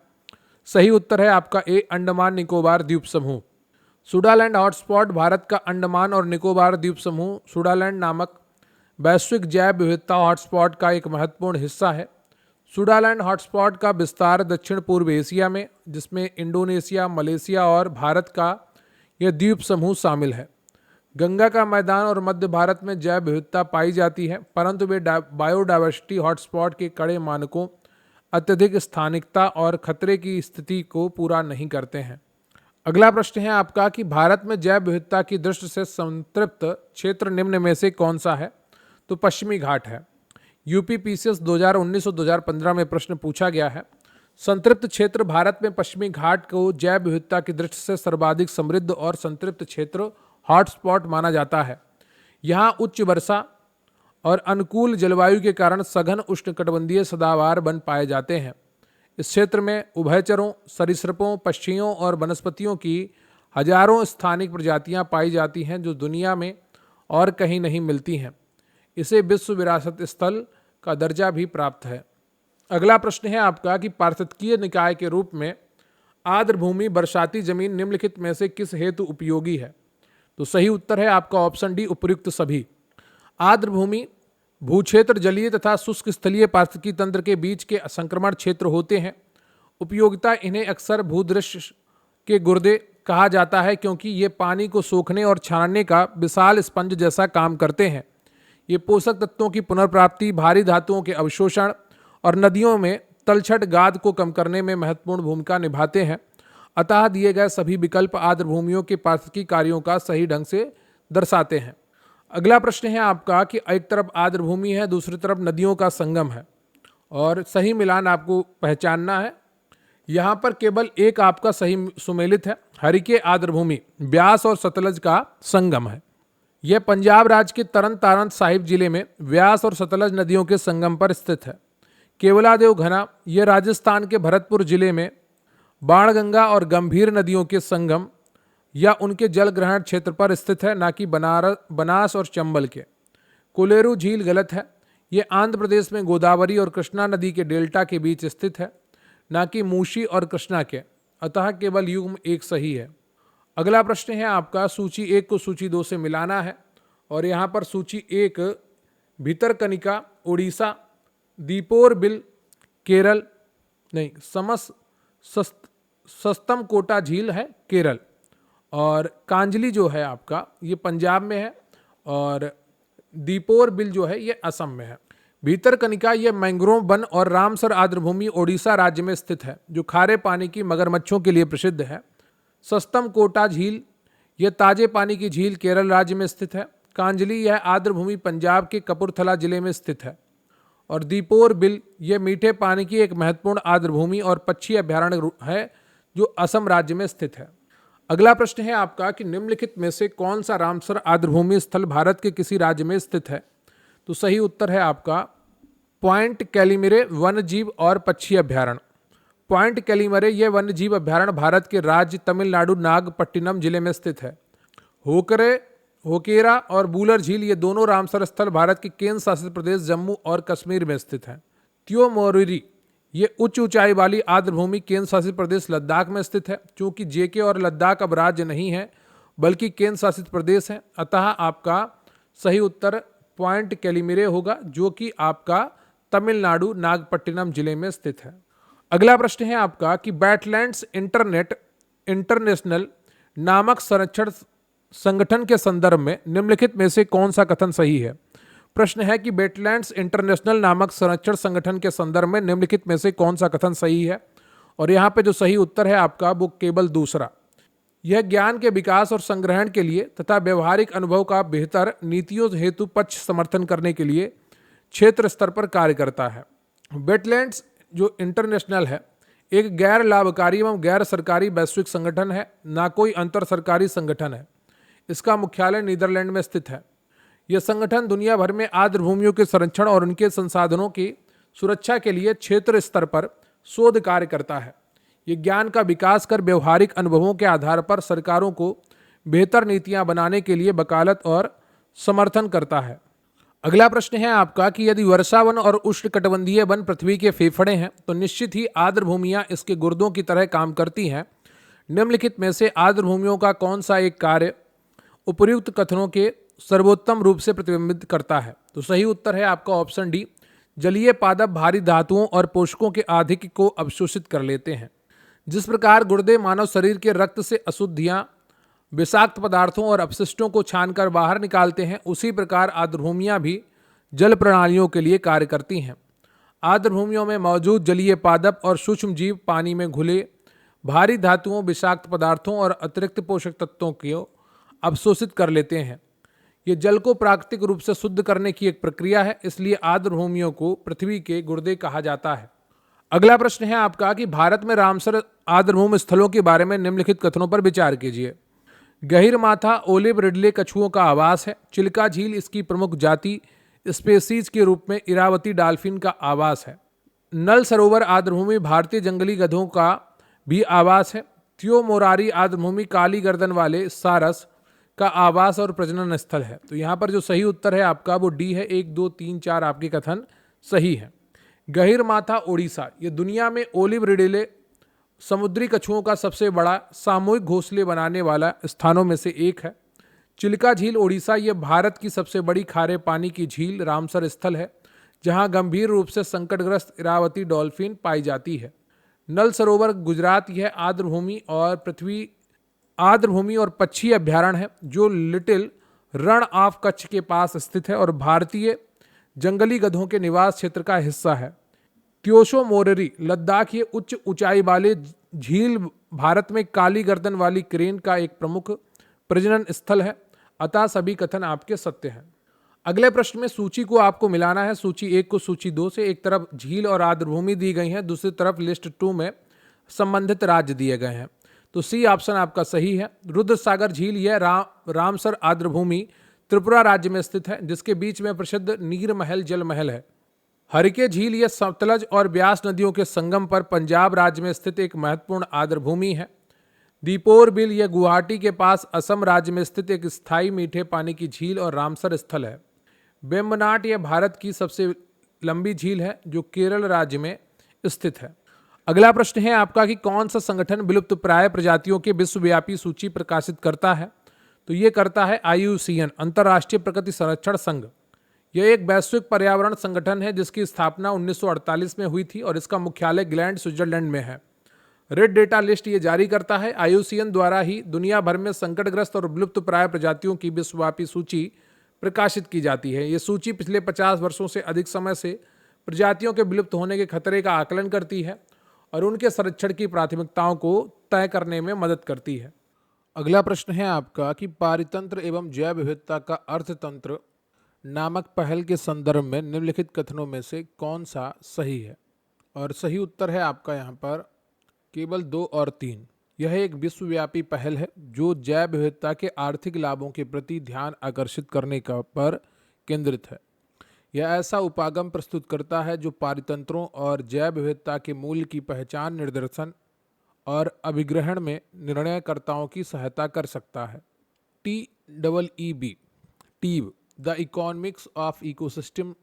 सही उत्तर है आपका ए, अंडमान निकोबार द्वीप समूह। सूडालैंड हॉटस्पॉट भारत का अंडमान और निकोबार द्वीप समूह सूडालैंड नामक वैश्विक जैव विविधता हॉटस्पॉट का एक महत्वपूर्ण हिस्सा है। सूडालैंड हॉटस्पॉट का विस्तार दक्षिण पूर्व एशिया में, जिसमें इंडोनेशिया, मलेशिया और भारत का यह द्वीप समूह शामिल है। गंगा का मैदान और मध्य भारत में जैव विविधता पाई जाती है, परंतु वे बायोडायवर्सिटी हॉटस्पॉट के कड़े मानकों, अत्यधिक स्थानिकता और खतरे की स्थिति को पूरा नहीं करते हैं। अगला प्रश्न है आपका कि भारत में जैव विविधता की दृष्टि से संतृप्त क्षेत्र निम्न में से कौन सा है? तो पश्चिमी घाट है। UPPCS 2019 और 2015 में प्रश्न पूछा गया है। संतृप्त क्षेत्र भारत में पश्चिमी घाट को जैव विविधता की दृष्टि से सर्वाधिक समृद्ध और संतृप्त क्षेत्र हॉटस्पॉट माना जाता है। यहाँ उच्च वर्षा और अनुकूल जलवायु के कारण सघन उष्णकटिबंधीय सदाबहार वन पाए जाते हैं। इस क्षेत्र में उभयचरों, सरीसृपों, पक्षियों और वनस्पतियों की हजारों स्थानिक प्रजातियां पाई जाती हैं जो दुनिया में और कहीं नहीं मिलती हैं। इसे विश्व विरासत स्थल का दर्जा भी प्राप्त है। अगला प्रश्न है आपका कि पारिस्थितिकीय निकाय के रूप में आर्द्र भूमि बरसाती जमीन निम्नलिखित में से किस हेतु उपयोगी है? तो सही उत्तर है आपका ऑप्शन डी, उपयुक्त सभी। आर्द्र भूमि भूक्षेत्र जलीय तथा शुष्क स्थलीय पारिस्थितिकी तंत्र के बीच के संक्रमण क्षेत्र होते हैं। उपयोगिता, इन्हें अक्सर भूदृश्य के गुर्दे कहा जाता है क्योंकि ये पानी को सोखने और छानने का विशाल स्पंज जैसा काम करते हैं। ये पोषक तत्वों की पुनर्प्राप्ति, भारी धातुओं के अवशोषण और नदियों में तलछट गाद को कम करने में महत्वपूर्ण भूमिका निभाते हैं। अतः दिए गए सभी विकल्प आर्द्र भूमियों के पारिस्थितिकी कार्यों का सही ढंग से दर्शाते हैं। अगला प्रश्न है आपका कि एक तरफ आर्द्र भूमि है, दूसरी तरफ नदियों का संगम है और सही मिलान आपको पहचानना है। यहाँ पर केवल एक आपका सही सुमेलित है। हरिके आर्द्र भूमि ब्यास और सतलज का संगम है। यह पंजाब राज्य के तरन तारण साहिब जिले में व्यास और सतलज नदियों के संगम पर स्थित है। केवलादेव घना यह राजस्थान के भरतपुर जिले में बाणगंगा और गंभीर नदियों के संगम या उनके जल ग्रहण क्षेत्र पर स्थित है, ना कि बनास और चंबल के। कोलेरू झील गलत है। ये आंध्र प्रदेश में गोदावरी और कृष्णा नदी के डेल्टा के बीच स्थित है, ना कि मूशी और कृष्णा के। अतः केवल युग्म एक सही है। अगला प्रश्न है आपका सूची 1 को सूची 2 से मिलाना है और यहाँ पर सूची 1 भितरकनिका उड़ीसा, दीपोर बिल केरल, सस्तम कोटा झील है केरल, और कांजली जो है आपका ये पंजाब में है और दीपोर बिल जो है ये असम में है। भीतरकनिका ये मैंग्रोव वन और रामसर आर्द्रभूमि ओडिशा राज्य में स्थित है, जो खारे पानी की मगरमच्छों के लिए प्रसिद्ध है। सस्तम कोटा झील यह ताजे पानी की झील केरल राज्य में स्थित है। कांजली यह आर्द्रभूमि पंजाब के कपूरथला जिले में स्थित है। और दीपोर बिल यह मीठे पानी की एक महत्वपूर्ण आर्द्रभूमि और पक्षी अभ्यारण्य है, जो असम राज्य में स्थित है। अगला प्रश्न है आपका कि निम्नलिखित में से कौन सा रामसर आर्द्रभूमि स्थल भारत के किसी राज्य में स्थित है? तो सही उत्तर है आपका पॉइंट कैलिमरे वन्य जीव और पक्षी अभ्यारण्य। पॉइंट कैलिमरे यह वन्य जीव अभ्यारण्य भारत के राज्य तमिलनाडु नागपट्टिनम जिले में स्थित है। होकेरा और बूलर झील ये दोनों रामसर स्थल भारत के केंद्र शासित प्रदेश जम्मू और कश्मीर में स्थित हैं। त्योमोरिरी ये उच्च ऊंचाई वाली आर्द्रभूमि केंद्र शासित प्रदेश लद्दाख में स्थित है। चूंकि जेके और लद्दाख अब राज्य नहीं है बल्कि केंद्र शासित प्रदेश है, अतः आपका सही उत्तर पॉइंट कैलिमिरे होगा, जो कि आपका तमिलनाडु नागपट्टिनम जिले में स्थित है। अगला प्रश्न है आपका कि वेटलैंड्स इंटरनेशनल नामक संरक्षण संगठन के संदर्भ में निम्नलिखित में से कौन सा कथन सही है? प्रश्न है कि वेटलैंड्स इंटरनेशनल नामक संरक्षण संगठन के संदर्भ में निम्नलिखित में से कौन सा कथन सही है? और यहाँ पे जो सही उत्तर है आपका वो केवल दूसरा। यह ज्ञान के विकास और संग्रहण के लिए तथा व्यवहारिक अनुभव का बेहतर नीतियों हेतु पक्ष समर्थन करने के लिए क्षेत्र स्तर पर कार्य करता है। वेटलैंड्स जो इंटरनेशनल है एक गैर लाभकारी एवं गैर सरकारी वैश्विक संगठन है, ना कोई अंतर सरकारी संगठन है। इसका मुख्यालय नीदरलैंड में स्थित है। यह संगठन दुनिया भर में आर्द्रभूमियों के संरक्षण और उनके संसाधनों की सुरक्षा के लिए क्षेत्र स्तर पर शोध कार्य करता है। ये ज्ञान का विकास कर व्यवहारिक अनुभवों के आधार पर सरकारों को बेहतर नीतियां बनाने के लिए वकालत और समर्थन करता है। अगला प्रश्न है आपका कि यदि वर्षावन और उष्णकटिबंधीय वन पृथ्वी के फेफड़े हैं तो निश्चित ही आर्द्रभूमियां इसके गुर्दों की तरह काम करती हैं। निम्नलिखित में से आर्द्रभूमियों का कौन सा एक कार्य उपर्युक्त कथनों के सर्वोत्तम रूप से प्रतिबिंबित करता है? तो सही उत्तर है आपका ऑप्शन डी। जलीय पादप भारी धातुओं और पोषकों के आधिक्य को अवशोषित कर लेते हैं। जिस प्रकार गुर्दे मानव शरीर के रक्त से अशुद्धियां, विषाक्त पदार्थों और अपशिष्टों को छानकर बाहर निकालते हैं, उसी प्रकार आर्द्रभूमियां भी जल प्रणालियों के लिए कार्य करती हैं। आर्द्रभूमियों में मौजूद जलीय पादप और सूक्ष्म जीव पानी में घुले भारी धातुओं, विषाक्त पदार्थों और अतिरिक्त पोषक तत्वों को अवशोषित कर लेते हैं। ये जल को प्राकृतिक रूप से शुद्ध करने की एक प्रक्रिया है, इसलिए आर्द्रभूमियों को पृथ्वी के गुर्दे कहा जाता है। अगला प्रश्न है आपका कि भारत में रामसर आर्द्रभूमि स्थलों के बारे में निम्नलिखित कथनों पर विचार कीजिए। गहीरमाथा ओलिव रिडले कछुओं का आवास है। चिल्का झील इसकी प्रमुख जाति स्पेसीज के रूप में इरावती डॉल्फिन का आवास है। नल सरोवर आर्द्रभूमि भारतीय जंगली गधों का भी आवास है। त्योमोरारी आर्द्रभूमि काली गर्दन वाले सारस का आवास और प्रजनन स्थल है। तो यहाँ पर जो सही उत्तर है आपका वो डी है। 1, 2, 3, 4 आपके कथन सही है। गहीरमाथा ओडिशा ये दुनिया में ओलिव रिडले समुद्री कछुओं का सबसे बड़ा सामूहिक घोंसले बनाने वाला स्थानों में से एक है। चिल्का झील ओडिशा ये भारत की सबसे बड़ी खारे पानी की झील रामसर स्थल है, जहाँ गंभीर रूप से संकटग्रस्त इरावती डॉल्फिन पाई जाती है। नल सरोवर गुजरात यह आर्द्रभूमि और पक्षी अभ्यारण्य है, जो लिटिल रण ऑफ कच्छ के पास स्थित है और भारतीय जंगली गधों के निवास क्षेत्र का हिस्सा है। त्योशो मोरेरी लद्दाख ये उच्च ऊंचाई वाले झील भारत में काली गर्दन वाली क्रेन का एक प्रमुख प्रजनन स्थल है, अतः सभी कथन आपके सत्य हैं। अगले प्रश्न में सूची को आपको मिलाना है, सूची 1 को सूची 2 से। एक तरफ झील और आर्द्रभूमि दी गई है, दूसरी तरफ लिस्ट 2 में संबंधित राज्य दिए गए हैं। तो सी ऑप्शन आपका सही है। रुद्रसागर झील यह रामसर आर्द्रभूमि त्रिपुरा राज्य में स्थित है, जिसके बीच में प्रसिद्ध नीरमहल जल महल है। हरिके झील यह सतलज और ब्यास नदियों के संगम पर पंजाब राज्य में स्थित एक महत्वपूर्ण आर्द्रभूमि है। दीपोर बिल यह गुवाहाटी के पास असम राज्य में स्थित एक स्थायी मीठे पानी की झील और रामसर स्थल है। वेम्बनाट यह भारत की सबसे लंबी झील है, जो केरल राज्य में स्थित है। अगला प्रश्न है आपका कि कौन सा संगठन विलुप्त प्राय प्रजातियों के विश्वव्यापी सूची प्रकाशित करता है? तो ये करता है IUCN, अंतर्राष्ट्रीय प्रकृति संरक्षण संघ। यह एक वैश्विक पर्यावरण संगठन है जिसकी स्थापना 1948 में हुई थी और इसका मुख्यालय ग्लैंड स्विट्जरलैंड में है। रेड डेटा लिस्ट ये जारी करता है। IUCN द्वारा ही दुनिया भर में संकटग्रस्त और विलुप्त प्राय प्रजातियों की विश्वव्यापी सूची प्रकाशित की जाती है। ये सूची पिछले 50 वर्षों से अधिक समय से प्रजातियों के विलुप्त होने के खतरे का आकलन करती है और उनके संरक्षण की प्राथमिकताओं को तय करने में मदद करती है। अगला प्रश्न है आपका कि पारितंत्र एवं जैव विविधता का अर्थतंत्र नामक पहल के संदर्भ में निम्नलिखित कथनों में से कौन सा सही है? और सही उत्तर है आपका यहाँ पर केवल 2 और 3। यह एक विश्वव्यापी पहल है जो जैव विविधता के आर्थिक लाभों के प्रति ध्यान आकर्षित करने का पर केंद्रित है। यह ऐसा उपागम प्रस्तुत करता है जो पारितंत्रों और जैव विविधता के मूल्य की पहचान, निर्देशन और अभिग्रहण में निर्णयकर्ताओं की सहायता कर सकता है। TEEB TEEB the economics of ecosystem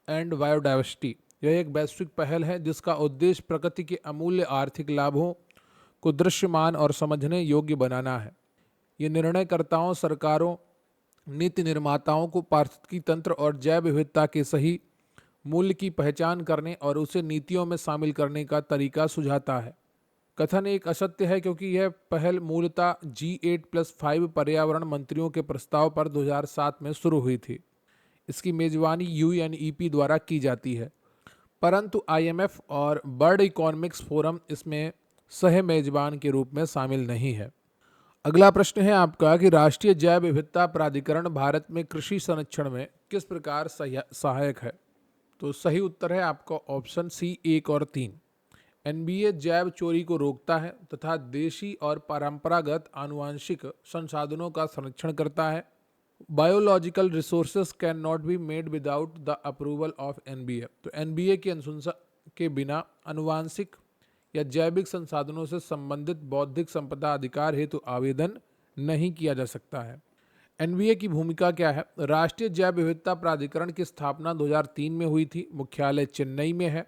and biodiversity, यह एक वैश्विक पहल है जिसका उद्देश्य प्रकृति के अमूल्य आर्थिक लाभों को दृश्यमान और समझने योग्य बनाना है। ये निर्णयकर्ताओं, सरकारों, नीति निर्माताओं को पारिस्थितिकी तंत्र और जैव विविधता के सही मूल्य की पहचान करने और उसे नीतियों में शामिल करने का तरीका सुझाता है। कथन एक असत्य है क्योंकि यह पहल मूलतः G8+5 पर्यावरण मंत्रियों के प्रस्ताव पर 2007 में शुरू हुई थी। इसकी मेजबानी UNEP द्वारा की जाती है, परंतु IMF और वर्ल्ड इकोनॉमिक्स फोरम इसमें सह मेजबान के रूप में शामिल नहीं है। अगला प्रश्न है आपका कि राष्ट्रीय जैव विविधता प्राधिकरण भारत में कृषि संरक्षण में किस प्रकार सहायक है? तो सही उत्तर है आपका ऑप्शन सी 1 और 3। NBA जैव चोरी को रोकता है तथा देशी और परंपरागत आनुवंशिक संसाधनों का संरक्षण करता है। Biological resources can not be made without the approval of NBA, तो NBA की अनुशंसा के बिना आनुवंशिक या जैविक संसाधनों से संबंधित बौद्धिक संपदा अधिकार हेतु आवेदन नहीं किया जा सकता है। NBA की भूमिका क्या है? राष्ट्रीय जैव विविधता प्राधिकरण की स्थापना 2003 में हुई थी। मुख्यालय चेन्नई में है।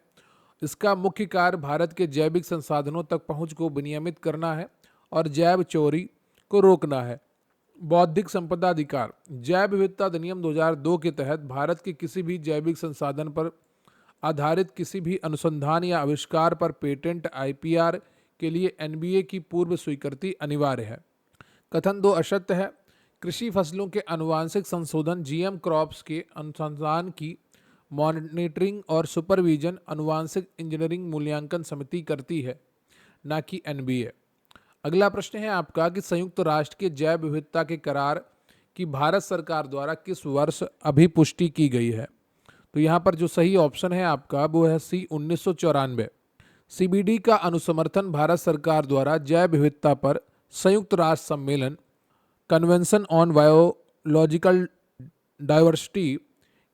इसका मुख्य कार्य भारत के जैविक संसाधनों तक पहुंच को विनियमित करना है और जैव चोरी को रोकना है। बौद्धिक संपदा अधिकार, जैव विविधता अधिनियम 2002 के तहत भारत के किसी भी जैविक संसाधन पर आधारित किसी भी अनुसंधान या आविष्कार पर पेटेंट IPR के लिए NBA की पूर्व स्वीकृति अनिवार्य है। कथन 2 असत्य है। कृषि फसलों के आनुवांशिक संशोधन GM क्रॉप्स के अनुसंधान की मॉनिटरिंग और सुपरविजन आनुवांशिक इंजीनियरिंग मूल्यांकन समिति करती है, न कि NBA। अगला प्रश्न है आपका कि संयुक्त राष्ट्र के जैव विविधता के करार की भारत सरकार द्वारा किस वर्ष अभिपुष्टि की गई है? तो यहाँ पर जो सही ऑप्शन है आपका वो है C 1994। CBD का अनुसमर्थन भारत सरकार द्वारा जैव विविधता पर संयुक्त राष्ट्र सम्मेलन कन्वेंशन ऑन बायोलॉजिकल डाइवर्सिटी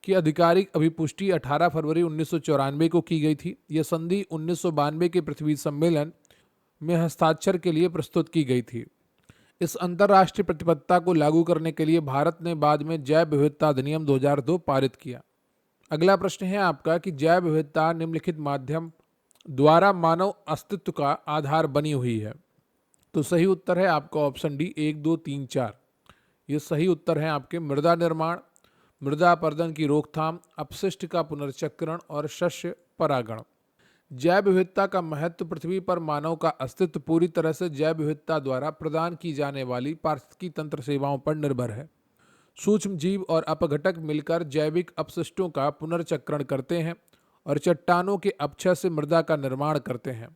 की आधिकारिक अभिपुष्टि 18 फरवरी 1994 को की गई थी। यह संधि 1992 के पृथ्वी सम्मेलन में हस्ताक्षर के लिए प्रस्तुत की गई थी। इस अंतर्राष्ट्रीय प्रतिबद्धता को लागू करने के लिए भारत ने बाद में जैव विविधता अधिनियम 2002 पारित किया। अगला प्रश्न है आपका कि जैव विविधता निम्नलिखित माध्यम द्वारा मानव अस्तित्व का आधार बनी हुई है। तो सही उत्तर है आपका ऑप्शन डी 1, 2, 3, 4। ये सही उत्तर है आपके मृदा निर्माण, मृदा अपरदन की रोकथाम, अपशिष्ट का पुनर्चक्रण और शस्य परागण। जैव विविधता का महत्व पृथ्वी पर मानव का अस्तित्व पूरी तरह से जैव विविधता द्वारा प्रदान की जाने वाली पारिस्थितिकी तंत्र सेवाओं पर निर्भर है। सूक्ष्म जीव और अपघटक मिलकर जैविक अपशिष्टों का पुनर्चक्रण करते हैं और चट्टानों के अपक्षय से मृदा का निर्माण करते हैं।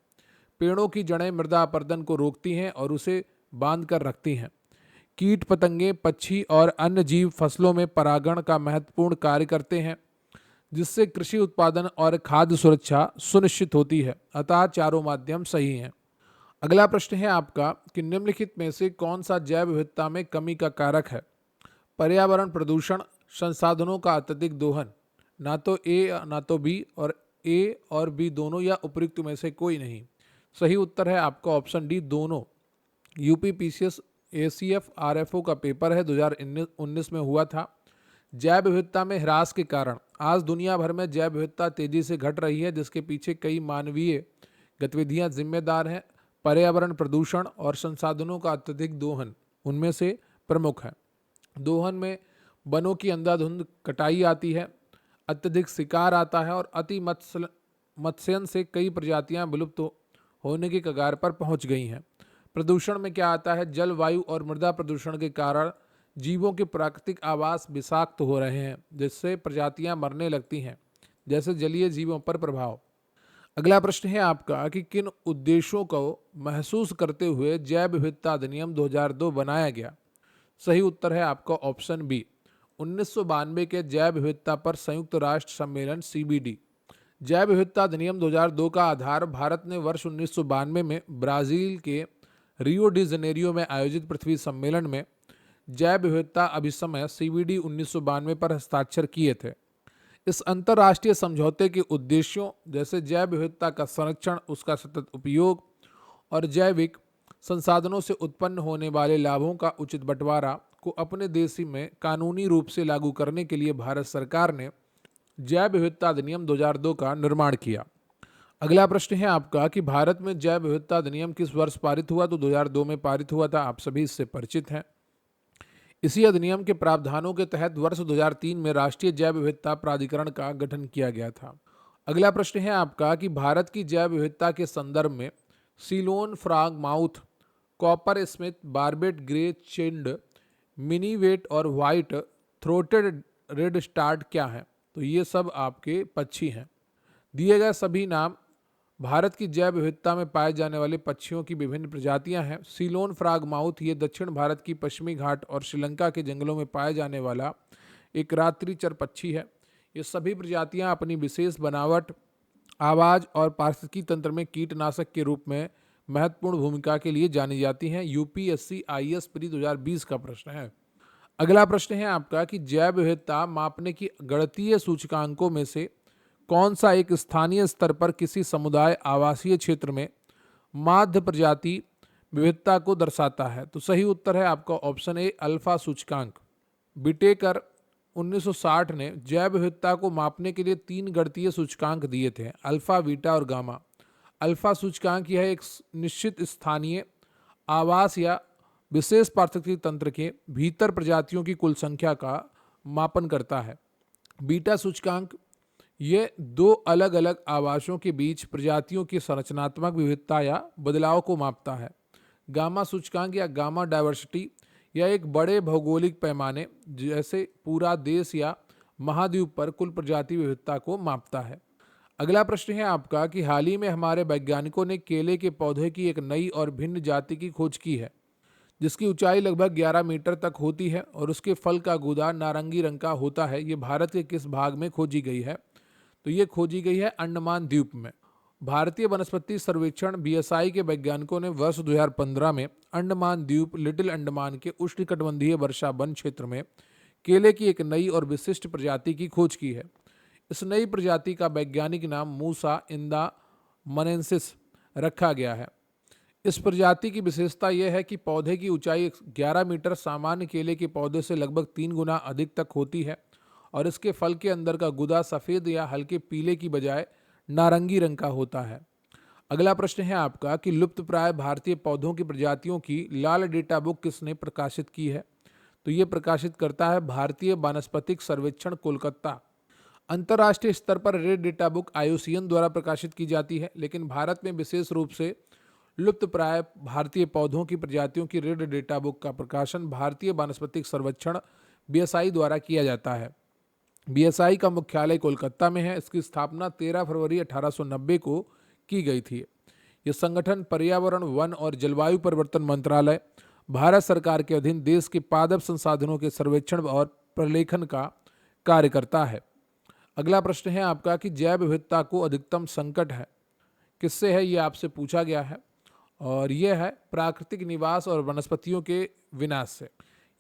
पेड़ों की जड़ें मृदा अपरदन को रोकती हैं और उसे बांध कर रखती हैं। कीट, पतंगे, पक्षी और अन्य जीव फसलों में परागण का महत्वपूर्ण कार्य करते हैं, जिससे कृषि उत्पादन और खाद्य सुरक्षा सुनिश्चित होती है। अतः चारों माध्यम सही हैं। अगला प्रश्न है आपका कि निम्नलिखित में से कौन सा जैव विविधता में कमी का कारक है? पर्यावरण प्रदूषण, संसाधनों का अत्यधिक दोहन, ना तो ए ना तो बी और ए और बी दोनों या उपयुक्त में से कोई नहीं। सही उत्तर है आपका ऑप्शन डी दोनों। UPPCS ACF RFO का पेपर है 2019 में हुआ था। जैव विविधता में ह्रास के कारण आज दुनिया भर में जैव विविधता तेजी से घट रही है, जिसके पीछे कई मानवीय गतिविधियां जिम्मेदार हैं। पर्यावरण प्रदूषण और संसाधनों का अत्यधिक दोहन उनमें से प्रमुख है। दोहन में वनों की अंधाधुंध कटाई आती है, अत्यधिक शिकार आता है और अति मत्स्यन से कई प्रजातियां विलुप्त होने के कगार पर पहुंच गई हैं। प्रदूषण में क्या आता है? जल, वायु और मृदा प्रदूषण के कारण जीवों के प्राकृतिक आवास विषाक्त हो रहे हैं, जिससे प्रजातियां मरने लगती हैं, जैसे जलीय जीवों पर प्रभाव। अगला प्रश्न है आपका कि किन उद्देश्यों को महसूस करते हुए जैव विविधता अधिनियम 2002 बनाया गया। सही उत्तर है आपका ऑप्शन बी, 1992 के जैव विविधता पर संयुक्त राष्ट्र सम्मेलन CBD। जैव विविधता अधिनियम 2002 का आधार भारत ने वर्ष 1992 में ब्राजील के रियो डी जनेरियो में आयोजित पृथ्वी सम्मेलन में जैव विविधता अभिसमय CBD 1992 पर हस्ताक्षर किए थे। इस अंतर्राष्ट्रीय समझौते के उद्देश्यों जैसे जैव विविधता का संरक्षण, उसका सतत उपयोग और जैविक संसाधनों से उत्पन्न होने वाले लाभों का उचित बंटवारा को अपने देश में कानूनी रूप से लागू करने के लिए भारत सरकार ने जैव विविधता अधिनियम 2002 का निर्माण किया। अगला प्रश्न है आपका कि भारत में जैव विविधता अधिनियम किस वर्ष पारित हुआ। तो 2002 में पारित हुआ था, आप सभी इससे परिचित हैं। इसी अधिनियम के प्रावधानों के तहत वर्ष 2003 में राष्ट्रीय जैव विविधता प्राधिकरण का गठन किया गया था। अगला प्रश्न है आपका कि भारत की जैव विविधता के संदर्भ में Ceylon frogmouth, coppersmith, barbet grey chinned, minivet और व्हाइट थ्रोटेड रेड स्टार्ट क्या है। तो ये सब आपके पक्षी हैं। दिए गए सभी नाम भारत की जैव विविधता में पाए जाने वाले पक्षियों की विभिन्न प्रजातियां हैं। सीलोन फ्रॉग माउथ ये दक्षिण भारत की पश्चिमी घाट और श्रीलंका के जंगलों में पाए जाने वाला एक रात्रिचर पक्षी है। ये सभी प्रजातियां अपनी विशेष बनावट, आवाज़ और पारिस्थितिकी तंत्र में कीटनाशक के रूप में महत्वपूर्ण भूमिका के लिए जानी जाती हैं। UPSC IAS प्री 2020 का प्रश्न है। अगला प्रश्न है आपका कि जैव विविधता मापने की गणितीय सूचकांकों में से कौन सा एक स्थानीय स्तर पर किसी समुदाय आवासीय क्षेत्र में माध्य प्रजाति विविधता को दर्शाता है। तो सही उत्तर है आपका ऑप्शन ए, अल्फा सूचकांक। बिटेकर 1960 ने जैव विविधता को मापने के लिए 3 गणितीय सूचकांक दिए थे, अल्फा, बीटा और गामा। अल्फा सूचकांक यह एक निश्चित स्थानीय आवास या विशेष पारिस्थितिकी तंत्र के भीतर प्रजातियों की कुल संख्या का मापन करता है। बीटा सूचकांक ये 2 अलग अलग आवासों के बीच प्रजातियों की संरचनात्मक विविधता या बदलाव को मापता है। गामा सूचकांक या गामा डायवर्सिटी यह एक बड़े भौगोलिक पैमाने जैसे पूरा देश या महाद्वीप पर कुल प्रजाति विविधता को मापता है। अगला प्रश्न है आपका कि हाल ही में हमारे वैज्ञानिकों ने केले के पौधे की एक नई और भिन्न जाति की खोज की है, जिसकी ऊंचाई लगभग 11 मीटर तक होती है और उसके फल का गूदा नारंगी रंग का होता है। ये भारत के किस भाग में खोजी गई है। तो ये खोजी गई है अंडमान द्वीप में। भारतीय वनस्पति सर्वेक्षण BSI के वैज्ञानिकों ने वर्ष 2015 में अंडमान द्वीप, लिटिल अंडमान के उष्णकटिबंधीय वर्षा वन क्षेत्र में केले की एक नई और विशिष्ट प्रजाति की खोज की है। इस नई प्रजाति का वैज्ञानिक नाम मूसा इंदा मनेंसिस रखा गया है। इस प्रजाति की विशेषता यह है कि पौधे की ऊंचाई 11 मीटर सामान्य केले के पौधे से लगभग 3 गुना अधिक तक होती है और इसके फल के अंदर का गुदा सफ़ेद या हल्के पीले की बजाय नारंगी रंग का होता है। अगला प्रश्न है आपका कि लुप्तप्राय भारतीय पौधों की प्रजातियों की लाल डेटा बुक किसने प्रकाशित की है। तो ये प्रकाशित करता है भारतीय वानस्पतिक सर्वेक्षण कोलकाता। अंतर्राष्ट्रीय स्तर पर रेड डेटा बुक IUCN द्वारा प्रकाशित की जाती है, लेकिन भारत में विशेष रूप से लुप्तप्राय भारतीय पौधों की प्रजातियों की रेड डेटा बुक का प्रकाशन भारतीय वानस्पतिक सर्वेक्षण BSI द्वारा किया जाता है। BSI का मुख्यालय कोलकाता में है। इसकी स्थापना 13 फरवरी 1890 को की गई थी। यह संगठन पर्यावरण, वन और जलवायु परिवर्तन मंत्रालय, भारत सरकार के अधीन देश के पादप संसाधनों के सर्वेक्षण और प्रलेखन का कार्य करता है। अगला प्रश्न है आपका कि जैव विविधता को अधिकतम संकट है किससे है, ये आपसे पूछा गया है और यह है प्राकृतिक निवास और वनस्पतियों के विनाश से।